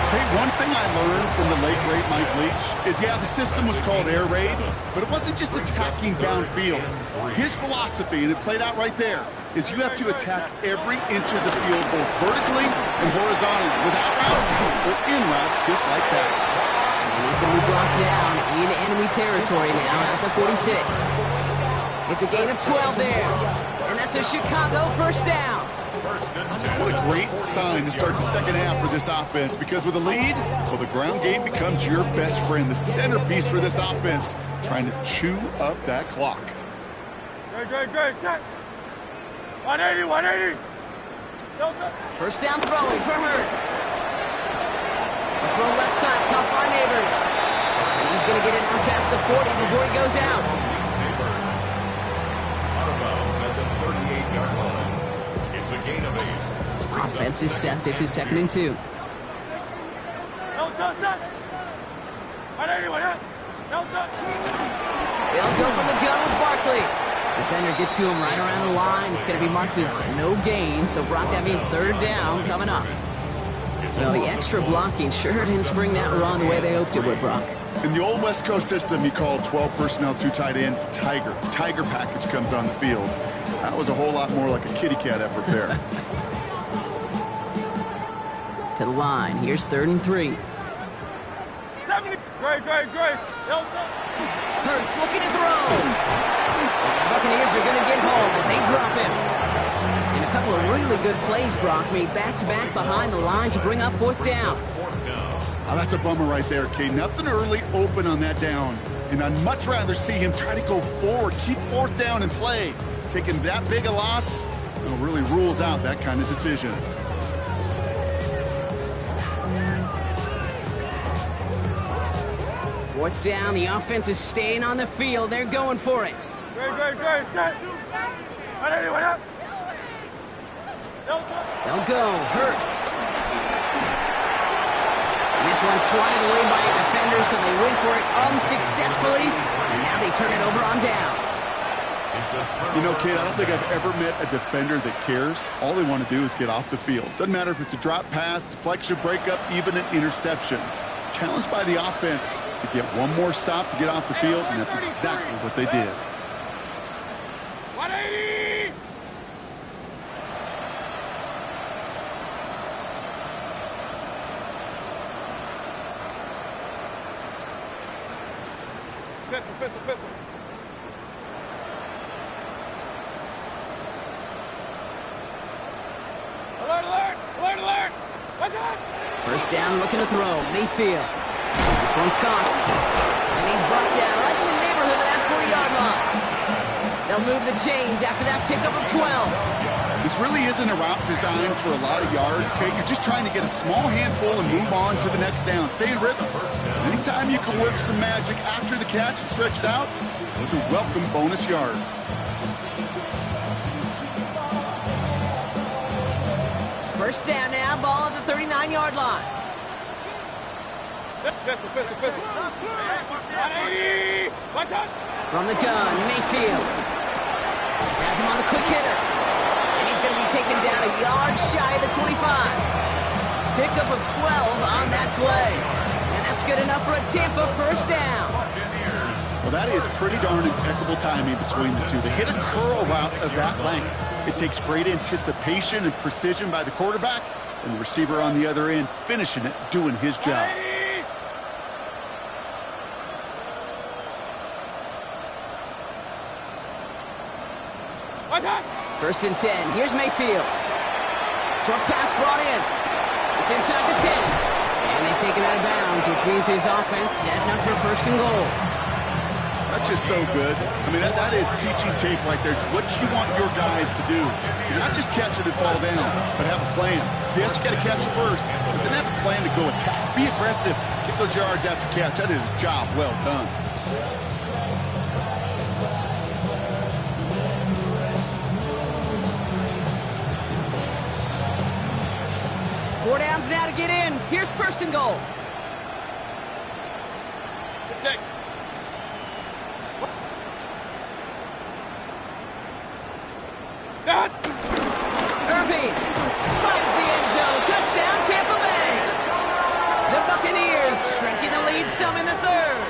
Speaker 5: Hey, one thing I learned from the late great Mike Leach is, yeah, the system was called air raid, but it wasn't just attacking downfield. His philosophy, and it played out right there, is you have to attack every inch of the field, both vertically and horizontally, without routes or in routes just like that.
Speaker 2: And he's going to be brought down in enemy territory now at the 46. It's a gain of 12 there. And that's a Chicago first down.
Speaker 5: What a great sign to start the second half for this offense, because with a lead, well, the ground game becomes your best friend, the centerpiece for this offense, trying to chew up that clock.
Speaker 4: Good, set. 180, 180. No touch.
Speaker 2: First down throwing for Hurts. The throw left side, caught by Neighbors. And he's going to get it out past the 40 before he goes out.
Speaker 3: Out of bounds at the 38-yard line. It's a gain of 8.
Speaker 2: Offense is set. This is second and 2.
Speaker 4: No touch that! 180, 180. No touch.
Speaker 2: They'll go from the gun with Barkley. Defender gets to him right around the line. It's going to be marked as no gain. So, Brock, that means third down coming up. Well, the extra blocking sure didn't spring that run the way they hoped it would, Brock.
Speaker 5: In the old West Coast system, you called 12 personnel, 2 tight ends, Tiger. Tiger package comes on the field. That was a whole lot more like a kitty cat effort there.
Speaker 2: To the line. Here's third and 3.
Speaker 4: 70. Great. No touch.
Speaker 2: Hurts looking to throw. The Buccaneers are going to get home as they drop him. And a couple of really good plays, Brock, made back-to-back behind the line to bring up fourth down.
Speaker 5: Oh, that's a bummer right there, Kate. Nothing early open on that down. And I'd much rather see him try to go forward, keep fourth down and play. Taking that big a loss, really rules out that kind of decision.
Speaker 2: Fourth down, the offense is staying on the field. They're going for it.
Speaker 4: Great. Set. 180, 180. No touch.
Speaker 2: They'll go. Hurts. And this one's swatted away by a defender, so they went for it unsuccessfully. And now they turn it over on downs.
Speaker 5: You know, Kate, I don't think I've ever met a defender that cares. All they want to do is get off the field. Doesn't matter if it's a drop pass, deflection, breakup, even an interception. Challenged by the offense to get one more stop to get off the field, and that's exactly what they did.
Speaker 4: 180! Pistol.
Speaker 2: First down, looking to throw. Mayfield. This one's caught. And he's brought down right in the neighborhood of that 40-yard line. They'll move the chains after that pickup of 12.
Speaker 5: This really isn't a route designed for a lot of yards, Kate. You're just trying to get a small handful and move on to the next down. Stay in rhythm. Anytime you can work some magic after the catch and stretch it out, those are welcome bonus yards.
Speaker 2: First down now, ball at the 39-yard line. From the gun, Mayfield. Has him on the quick hitter. And he's going to be taken down a yard shy of the 25. Pickup of 12 on that play. And that's good enough for a Tampa first down.
Speaker 5: Well, that is pretty darn impeccable timing between the two. They hit a curl route of that length. It takes great anticipation and precision by the quarterback, and the receiver on the other end finishing it, doing his job.
Speaker 2: First and 10. Here's Mayfield. Short pass brought in. It's inside the 10. And they take it out of bounds, which means his offense setting up for first and goal.
Speaker 5: That's just so good. I mean, that is teaching tape right there. It's what you want your guys to do. To not just catch it and fall down, but have a plan. Yes, you got to catch it first, but then have a plan to go attack. Be aggressive. Get those yards after catch. That is a job well done.
Speaker 2: Four downs now to get in. Here's first and goal. Irving finds the end zone. Touchdown, Tampa Bay. The Buccaneers shrinking the lead some in the third.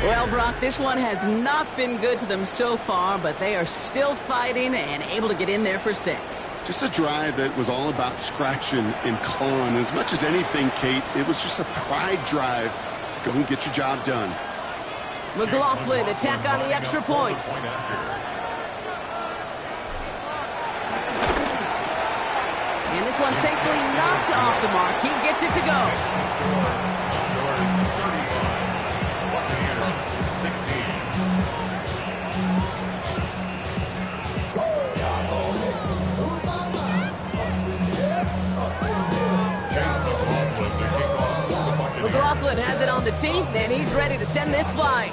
Speaker 2: Well, Brock, this one has not been good to them so far, but they are still fighting and able to get in there for 6.
Speaker 5: Just a drive that was all about scratching and clawing. As much as anything, Kate, it was just a pride drive to go and get your job done.
Speaker 2: McLaughlin attack on the extra point. And this one thankfully not off the mark. He gets it to go. McLaughlin has it on the tee, and he's ready to send this flying.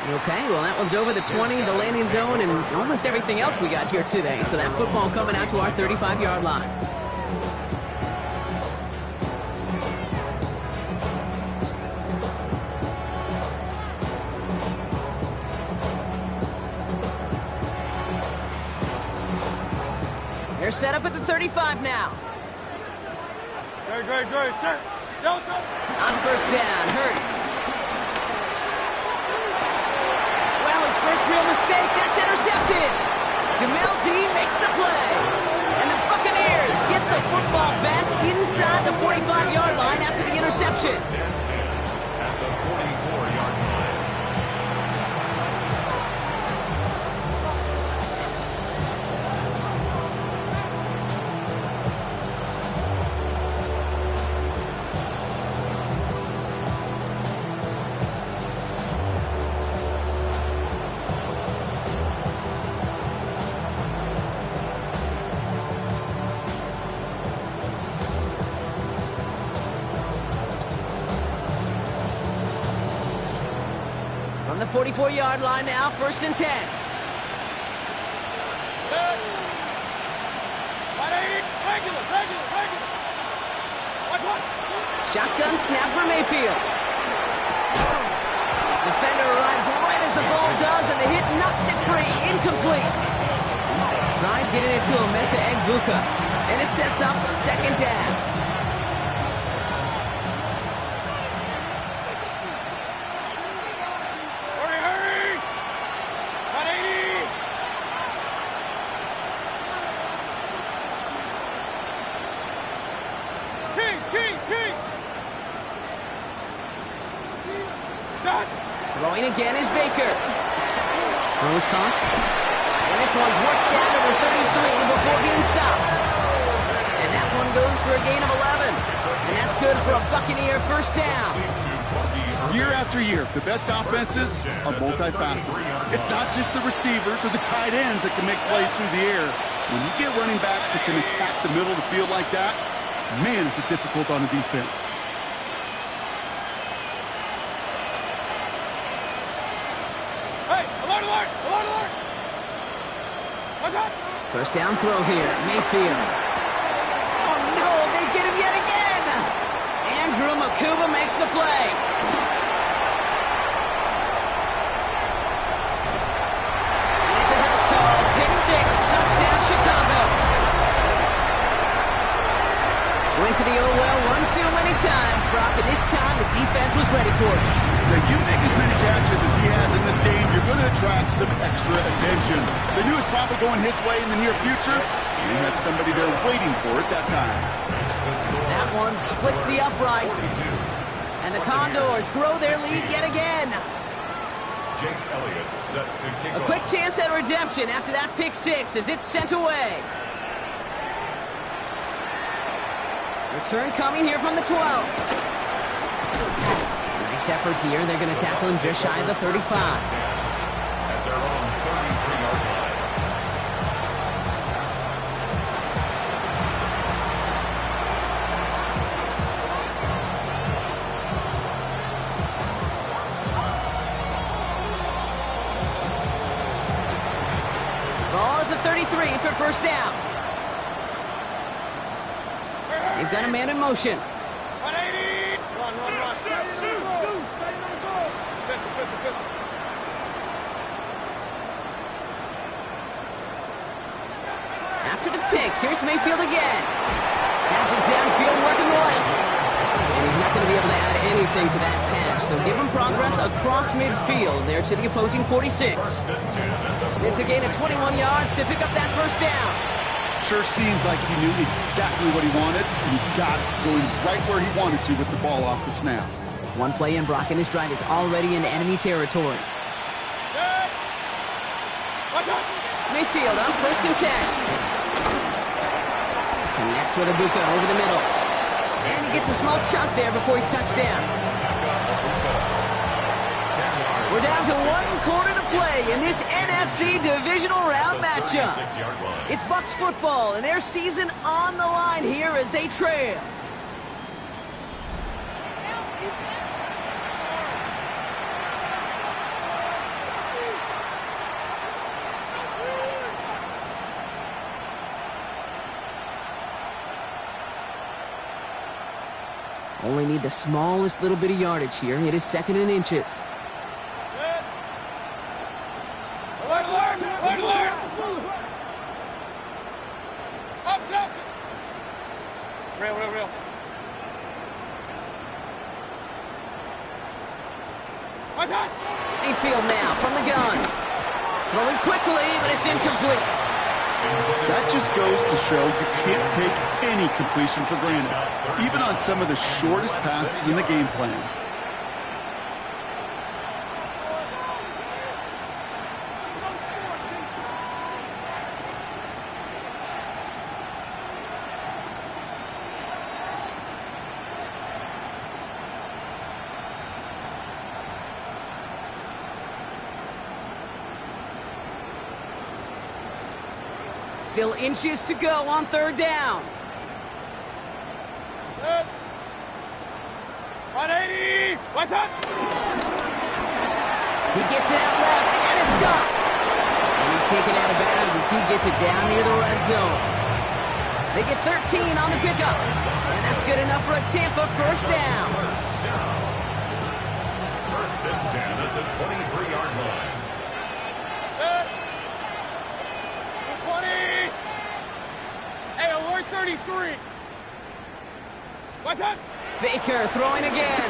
Speaker 2: Okay, well, that one's over the 20, the landing zone, and almost everything else we got here today. So that football coming out to our 35-yard line. They're set up at the 35 now.
Speaker 4: Great, set.
Speaker 2: On first down, Hurts. Well, his first real mistake, that's intercepted. Jamel Dean makes the play. And the Buccaneers get the football back inside the 45-yard line after the interception.
Speaker 3: At the 44-yard line.
Speaker 2: From the 44-yard line now, first and 10. Shotgun snap for Mayfield. Defender arrives right as the ball does, and the hit knocks it free. Incomplete. Tried getting it to Emeka Egbuka, and it sets up second down. Throwing again is Baker. Throws caught. And this one's worked down to the 33 before being stopped. And that one goes for a gain of 11. And that's good for a Buccaneer first down.
Speaker 5: Year after year, the best offenses are multifaceted. It's not just the receivers or the tight ends that can make plays through the air. When you get running backs that can attack the middle of the field like that, man, is it difficult on the defense.
Speaker 4: Hey, alert, alert, alert, alert! What's up?
Speaker 2: First down throw here, Mayfield. Oh no, they get him yet again! Andrew Makuba makes the play. And it's a house call, pick 6, touchdown Chicago. Went to the old well one too many times, Brock, and this time the defense was ready for it.
Speaker 5: Now, you make as many catches as he has in this game, you're going to attract some extra attention. They knew it was probably going his way in the near future, and he had somebody there waiting for it that time.
Speaker 2: That one splits the uprights. And the Condors grow their lead yet again.
Speaker 3: Jake Elliott set to kick
Speaker 2: A
Speaker 3: off.
Speaker 2: quick chance at redemption after that pick 6 as it's sent away. Return coming here from the 12. Nice effort here. They're going to tackle him just shy of the 35.
Speaker 3: At their own 33-yard line.
Speaker 2: Ball at the 33 for first down. They've got a man in motion.
Speaker 4: 180! Run, run, run. Stay on the ball. Stay on the ball. Pistol.
Speaker 2: After the pick, here's Mayfield again. Has it downfield working the left. And he's not going to be able to add anything to that catch, so give him progress across midfield there to the opposing 46. It's a gain of 21 yards to pick up that first down.
Speaker 5: Sure seems like he knew exactly what he wanted, and he got it going right where he wanted to with the ball off the snap.
Speaker 2: One play in, Brock, and this drive is already into enemy territory.
Speaker 4: Watch out!
Speaker 2: Mayfield on first and 10. Connects with Ibuka over the middle. And he gets a small chunk there before he's touched down. We're down to 1 quarter to play in this NFC divisional round matchup. It's Bucs football and their season on the line here as they trail. Only need the smallest little bit of yardage here. It is 2nd and inches.
Speaker 4: Alert, alert! Alert, alert! Up, up! Real. Watch out!
Speaker 2: Mayfield now from the gun. Throwing quickly, but it's incomplete.
Speaker 5: That just goes to show you can't take any completion for granted, even on some of the shortest passes in the game plan.
Speaker 2: Still inches to go on 3rd down.
Speaker 4: 180! Watch out!
Speaker 2: He gets it out left, and it's gone. And he's taken out of bounds as he gets it down near the red zone. They get 13 on the pickup, and that's good enough for a Tampa first down.
Speaker 3: First and 10 at the 23-yard line.
Speaker 4: 20! Hey, alert 33! Watch out!
Speaker 2: Baker throwing again.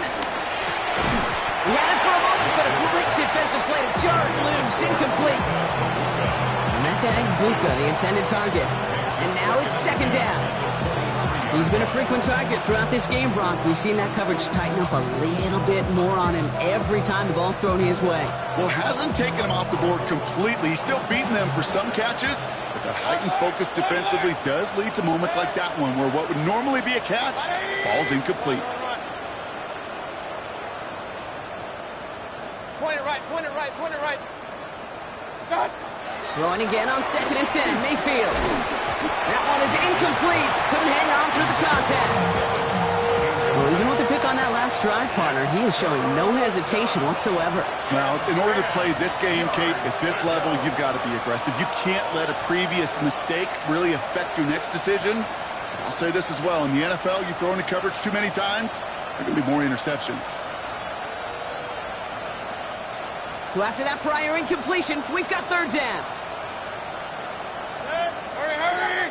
Speaker 2: He had it for a moment, but a great defensive play to jar it loose, incomplete. Mecca Ibuka, the intended target. And now it's 2nd down. He's been a frequent target throughout this game, Brock. We've seen that coverage tighten up a little bit more on him every time the ball's thrown his way.
Speaker 5: Well, hasn't taken him off the board completely. He's still beating them for some catches, but that heightened focus defensively does lead to moments like that one where what would normally be a catch falls incomplete.
Speaker 4: Point it right, point it right, point it right. Stop.
Speaker 2: Throwing again on 2nd and 10, Mayfield. That one is incomplete. Couldn't hang on through the contact. Well, even with the pick on that last drive, partner, he is showing no hesitation whatsoever.
Speaker 5: Well, in order to play this game, Kate, at this level, you've got to be aggressive. You can't let a previous mistake really affect your next decision. I'll say this as well. In the NFL, you throw into coverage too many times, there are going to be more interceptions.
Speaker 2: So after that prior incompletion, we've got 3rd down.
Speaker 4: Hurry, hurry!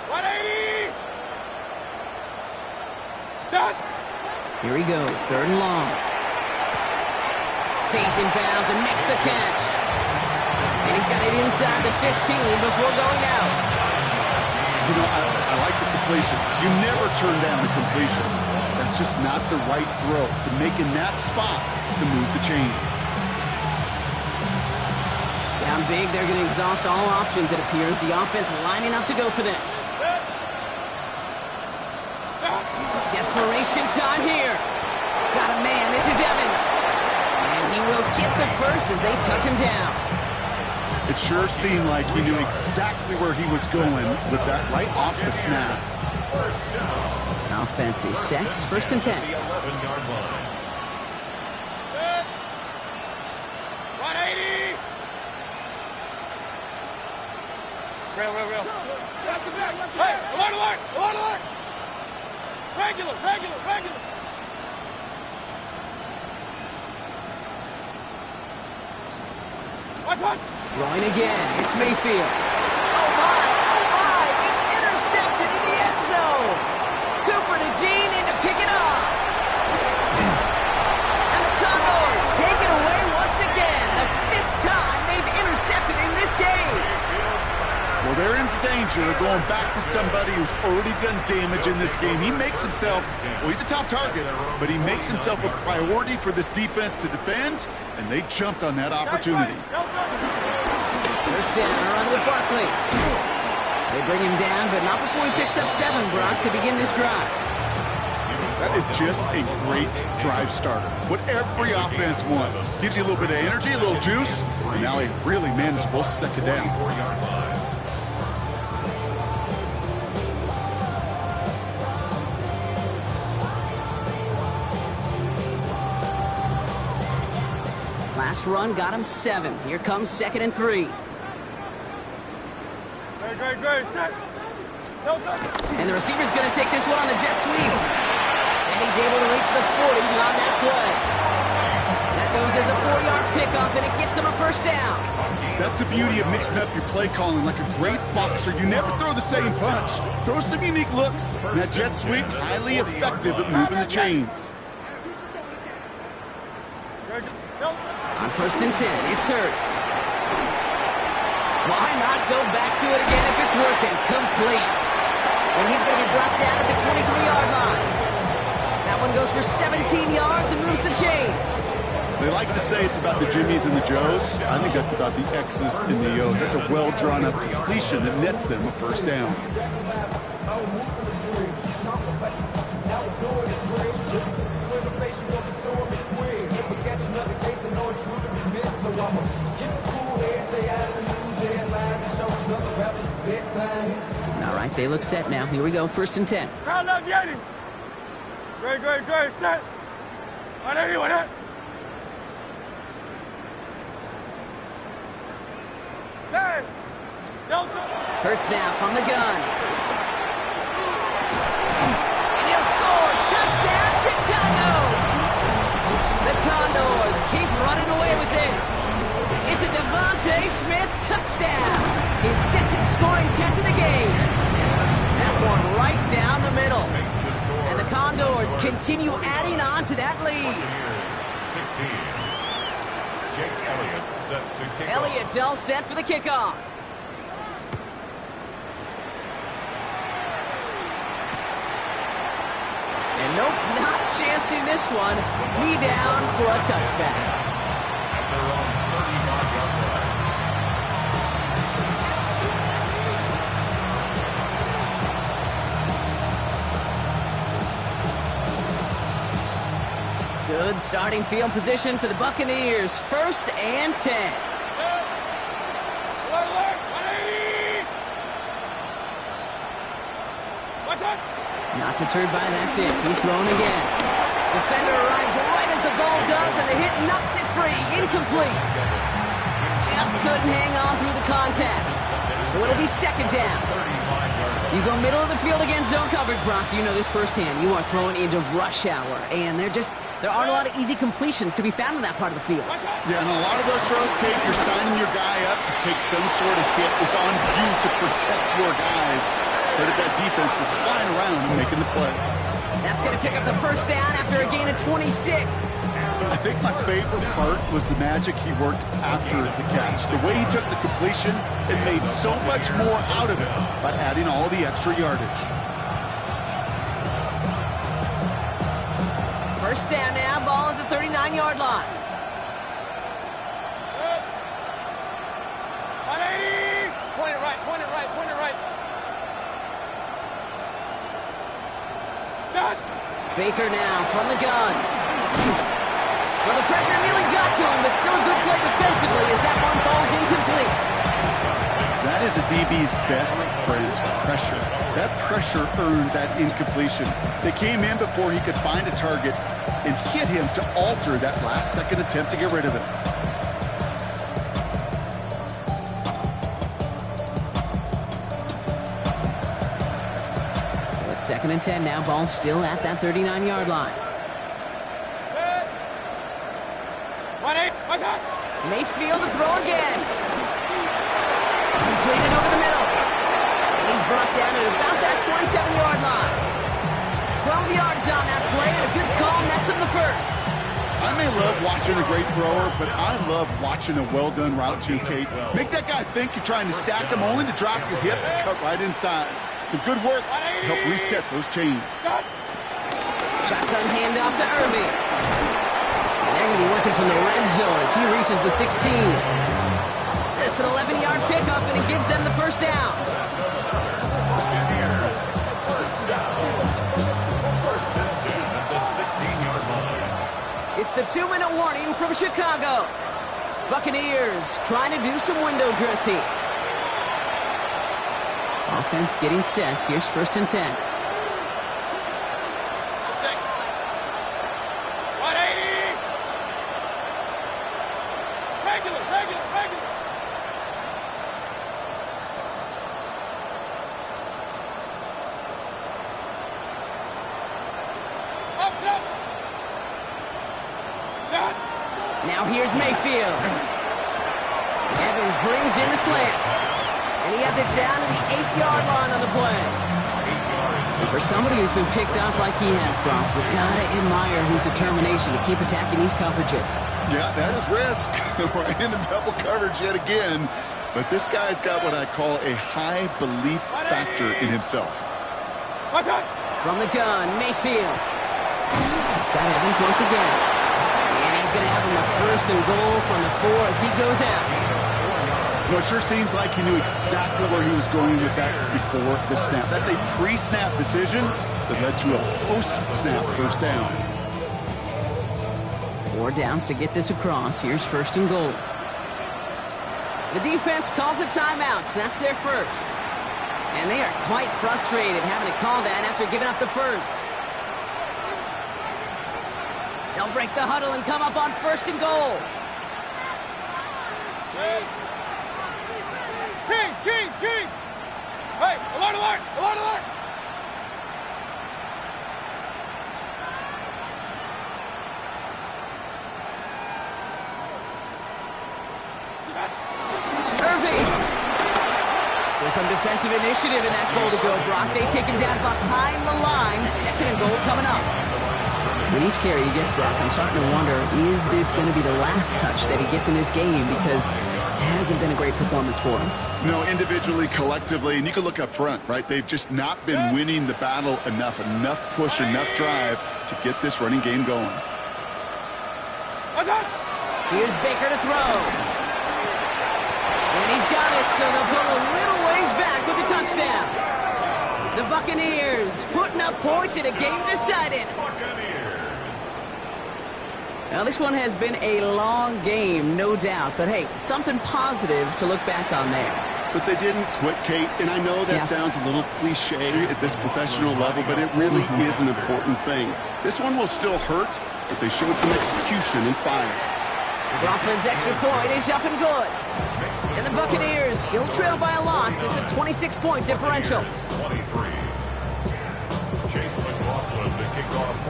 Speaker 4: 180! Stop!
Speaker 2: Here he goes, 3rd and long. Stays in bounds and makes the catch. And he's got it inside the 15 before going out.
Speaker 5: You know, I like the completion. You never turn down a completion. That's just not the right throw to make in that spot to move the chains.
Speaker 2: Down big, they're going to exhaust all options, it appears. The offense lining up to go for this. Desperation time here. Got a man, this is Evans. And he will get the first as they touch him down.
Speaker 5: It sure seemed like he knew exactly where he was going with that right off the snap.
Speaker 2: Offense is set, 1st and 10.
Speaker 3: 11-yard line.
Speaker 4: 180! Real. Hey, alert! Regular. What?
Speaker 2: Throwing again, it's Mayfield. Oh my, it's intercepted in the end zone. Cooper to Jean in to pick it up. And the Condors take it away once again. The 5th time they've intercepted in this game.
Speaker 5: Well, they're in danger of going back to somebody who's already done damage in this game. He makes himself, well, he's a top target, but he makes himself a priority for this defense to defend, and they jumped on that opportunity.
Speaker 2: 1st down, a run with Barkley. They bring him down, but not before he picks up 7, Brock, to begin this drive.
Speaker 5: That is just a great drive starter. What every offense wants. Gives you a little bit of energy, a little juice, and now a really manageable 2nd down.
Speaker 3: 4-yard line.
Speaker 2: Last run got him 7. Here comes 2nd and 3.
Speaker 4: Great. Set.
Speaker 2: And the receiver's going to take this one on the jet sweep. And he's able to reach the 40 on that play. That goes as a 4-yard pickup, and it gets him a 1st down.
Speaker 5: That's the beauty of mixing up your play calling. Like a great boxer, you never throw the same punch. Throw some unique looks. And that jet sweep, highly effective at moving the chains.
Speaker 2: On 1st and 10, it's Hurts. Why not go back to it again if it's working? Complete. And he's going to be brought down at the 23-yard line. That one goes for 17 yards and moves the chains.
Speaker 5: They like to say it's about the Jimmies and the Joes. I think that's about the X's and the O's. That's a well-drawn-up completion that nets them a 1st down.
Speaker 2: All right, they look set now. Here we go, 1st and 10.
Speaker 4: Crowd left Yeti. Great. Set. 180 with it. Hey. Delta.
Speaker 2: Hurts now from the gun. And he'll score. Touchdown, Chicago. The Condors keep running away with this. It's a Devontae Smith touchdown. His 2nd scoring catch of the game. That one right down the middle. And the Condors continue adding on to that lead.
Speaker 3: 16. Jake Elliott set to kick off.
Speaker 2: Elliott's all set for the kickoff. chancing this one. Knee down for a touchback.
Speaker 3: At their own 35-yard line.
Speaker 2: Good starting field position for the Buccaneers. 1st and 10. Not deterred by that pick. He's thrown again. Defender arrives right as the ball does, and the hit knocks it free. Incomplete. Just couldn't hang on through the contact. So it'll be 2nd down. You go middle of the field against zone coverage, Brock. You know this firsthand. You are throwing into rush hour, and there aren't a lot of easy completions to be found in that part of the field.
Speaker 5: Yeah, and a lot of those throws, Kate, you're signing your guy up to take some sort of hit. It's on you to protect your guys. But if that defense was flying around and making the play.
Speaker 2: That's going to pick up the 1st down after a gain of 26.
Speaker 5: I think my favorite part was the magic he worked after the catch. The way he took the completion and made so much more out of it by adding all the extra yardage.
Speaker 2: 1st down now, ball at the 39-yard line.
Speaker 4: Point it right, point it right, point it right. Stop.
Speaker 2: Baker now from the gun. Well, the pressure nearly got to him, but still a good play defensively as that one falls incomplete.
Speaker 5: That is a DB's best friend, pressure. That pressure earned that incompletion. They came in before he could find a target and hit him to alter that last-second attempt to get rid of it.
Speaker 2: So it's 2nd and 10 now. Ball still at that 39-yard line. Mayfield to throw again. Completed over the middle. And he's brought down at about that 27-yard line. 12 yards on that play, and a good call nets him the 1st.
Speaker 5: I may love watching a great thrower, but I love watching a well-done route too, Kate. Make that guy think you're trying to stack him, only to drop your hips and cut right inside. Some good work to help reset those chains.
Speaker 2: Shotgun handoff to Irving. And they're going to be working from the red zone as he reaches the 16. It's an 11-yard pickup, and it gives them the 1st down. It's the 2-minute warning from Chicago. Buccaneers trying to do some window dressing. Offense getting set. Here's 1st and 10. Now here's Mayfield. Evans brings in the slant. And he has it down to the 8-yard line on the play. And for somebody who's been picked off like he has, Brock, you gotta admire his determination to keep attacking these coverages.
Speaker 5: Yeah, that is risk. We're in double coverage yet again. But this guy's got what I call a high belief factor in himself.
Speaker 2: From the gun, Mayfield. He's got Evans once again. And he's going to have him a 1st and goal from the 4 as he goes out.
Speaker 5: You know, it sure seems like he knew exactly where he was going with that before the snap. That's a pre-snap decision that led to a post-snap 1st down.
Speaker 2: 4 downs to get this across. Here's 1st and goal. The defense calls a timeout, so that's their 1st. And they are quite frustrated having to call that after giving up the 1st. They'll break the huddle and come up on 1st and goal.
Speaker 4: Kings! Hey, alert!
Speaker 2: Irving. So some defensive initiative in that goal to go, Brock. They take him down behind the line. 2nd and goal coming up. With each carry he gets back, I'm starting to wonder, is this going to be the last touch that he gets in this game? Because it hasn't been a great performance for him.
Speaker 5: No, individually, collectively, and you can look up front, right? They've just not been winning the battle enough push, enough drive to get this running game going.
Speaker 2: Here's Baker to throw. And he's got it, so they'll pull a little ways back with the touchdown. The Buccaneers putting up points in a game decided. Now, this one has been a long game, no doubt. But, hey, something positive to look back on there.
Speaker 5: But they didn't quit, Kate, and I know that sounds a little cliche at this professional level, but it really is an important thing. This one will still hurt, but they showed some execution and fire.
Speaker 2: Rothman's extra point is up and good. And the Buccaneers still trail by a lot. It's a 26-point differential.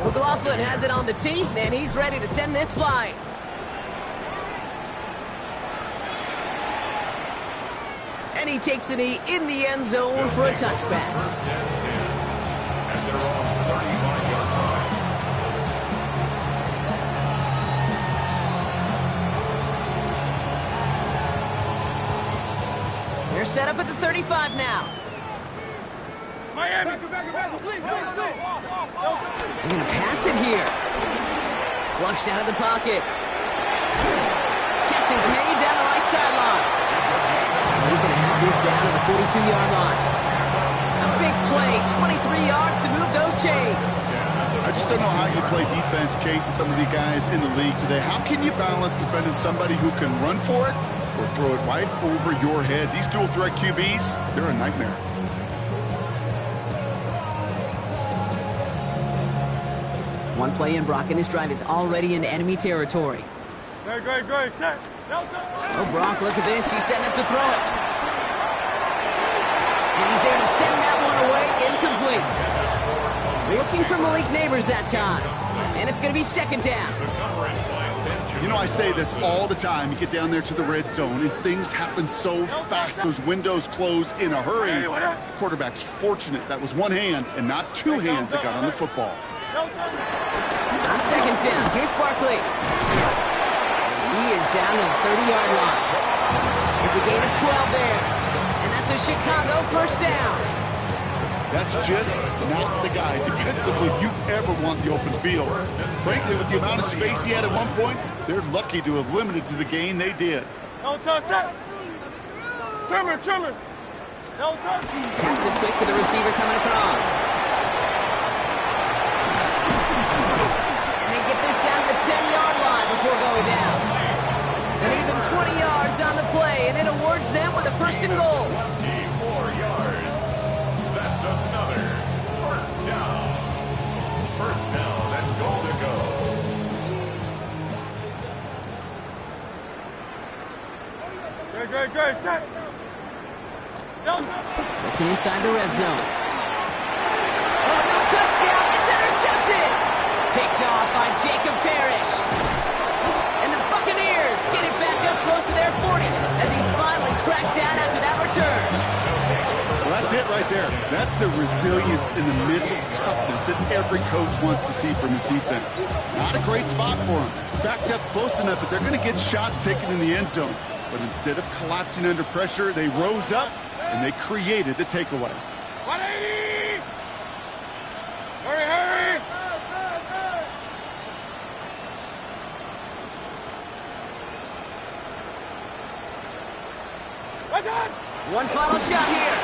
Speaker 2: McLaughlin has it on the tee, and he's ready to send this flying. And he takes a knee in the end zone for a touchback.
Speaker 3: And they're on 35-yard line.
Speaker 2: They're set up at the 35 now.
Speaker 4: Miami.
Speaker 2: They're going to pass it here. Flushed out of the pocket. Catch is made down the right sideline. He's going to have this down to the 42-yard line. A big play, 23 yards to move those chains.
Speaker 5: I just don't know how you play defense, Kate, and some of the guys in the league today. How can you balance defending somebody who can run for it or throw it right over your head? These dual threat QBs, they're a nightmare.
Speaker 2: One play in, Brock, and his drive is already into enemy territory.
Speaker 4: Great, set.
Speaker 2: Oh, Brock, look at this. He's setting up to throw it. And he's there to send that one away, incomplete. Looking for Malik Neighbors that time. And it's going to be second down.
Speaker 5: You know, I say this all the time. You get down there to the red zone, and things happen so fast. Those windows close in a hurry. Quarterback's fortunate that was one hand and not two hands that got on the football.
Speaker 2: On second down, here's Barkley. He is down to the 30-yard line. It's a gain of 12 there. And that's a Chicago first down.
Speaker 5: That's just not the guy defensively you ever want the open field. Frankly, with the amount of space he had at one point, they're lucky to have limited to the gain they did.
Speaker 4: Trimmer.
Speaker 2: Taps it quick to the receiver coming across. And they get this down to the 10-yard line before going down. And even 20 yards on the play, and it awards them with a first and goal.
Speaker 3: 24 yards. That's another first down. First down and goal to go.
Speaker 4: Great, set.
Speaker 2: Looking inside the red zone. Oh, no touchdown. It's intercepted. Picked off by Jacob Parrish. And the Buccaneers get it back up close to their 40 as he's finally tracked down after that return.
Speaker 5: Well, that's it right there. That's the resilience and the mental toughness that every coach wants to see from his defense. Not a great spot for him. Backed up close enough that they're going to get shots taken in the end zone. But instead of collapsing under pressure, they rose up and they created the takeaway.
Speaker 4: Hurry!
Speaker 2: One final shot here.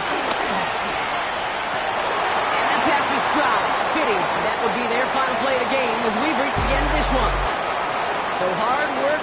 Speaker 2: And that pass is dropped. Fitting. That would be their final play of the game as we've reached the end of this one. So hard work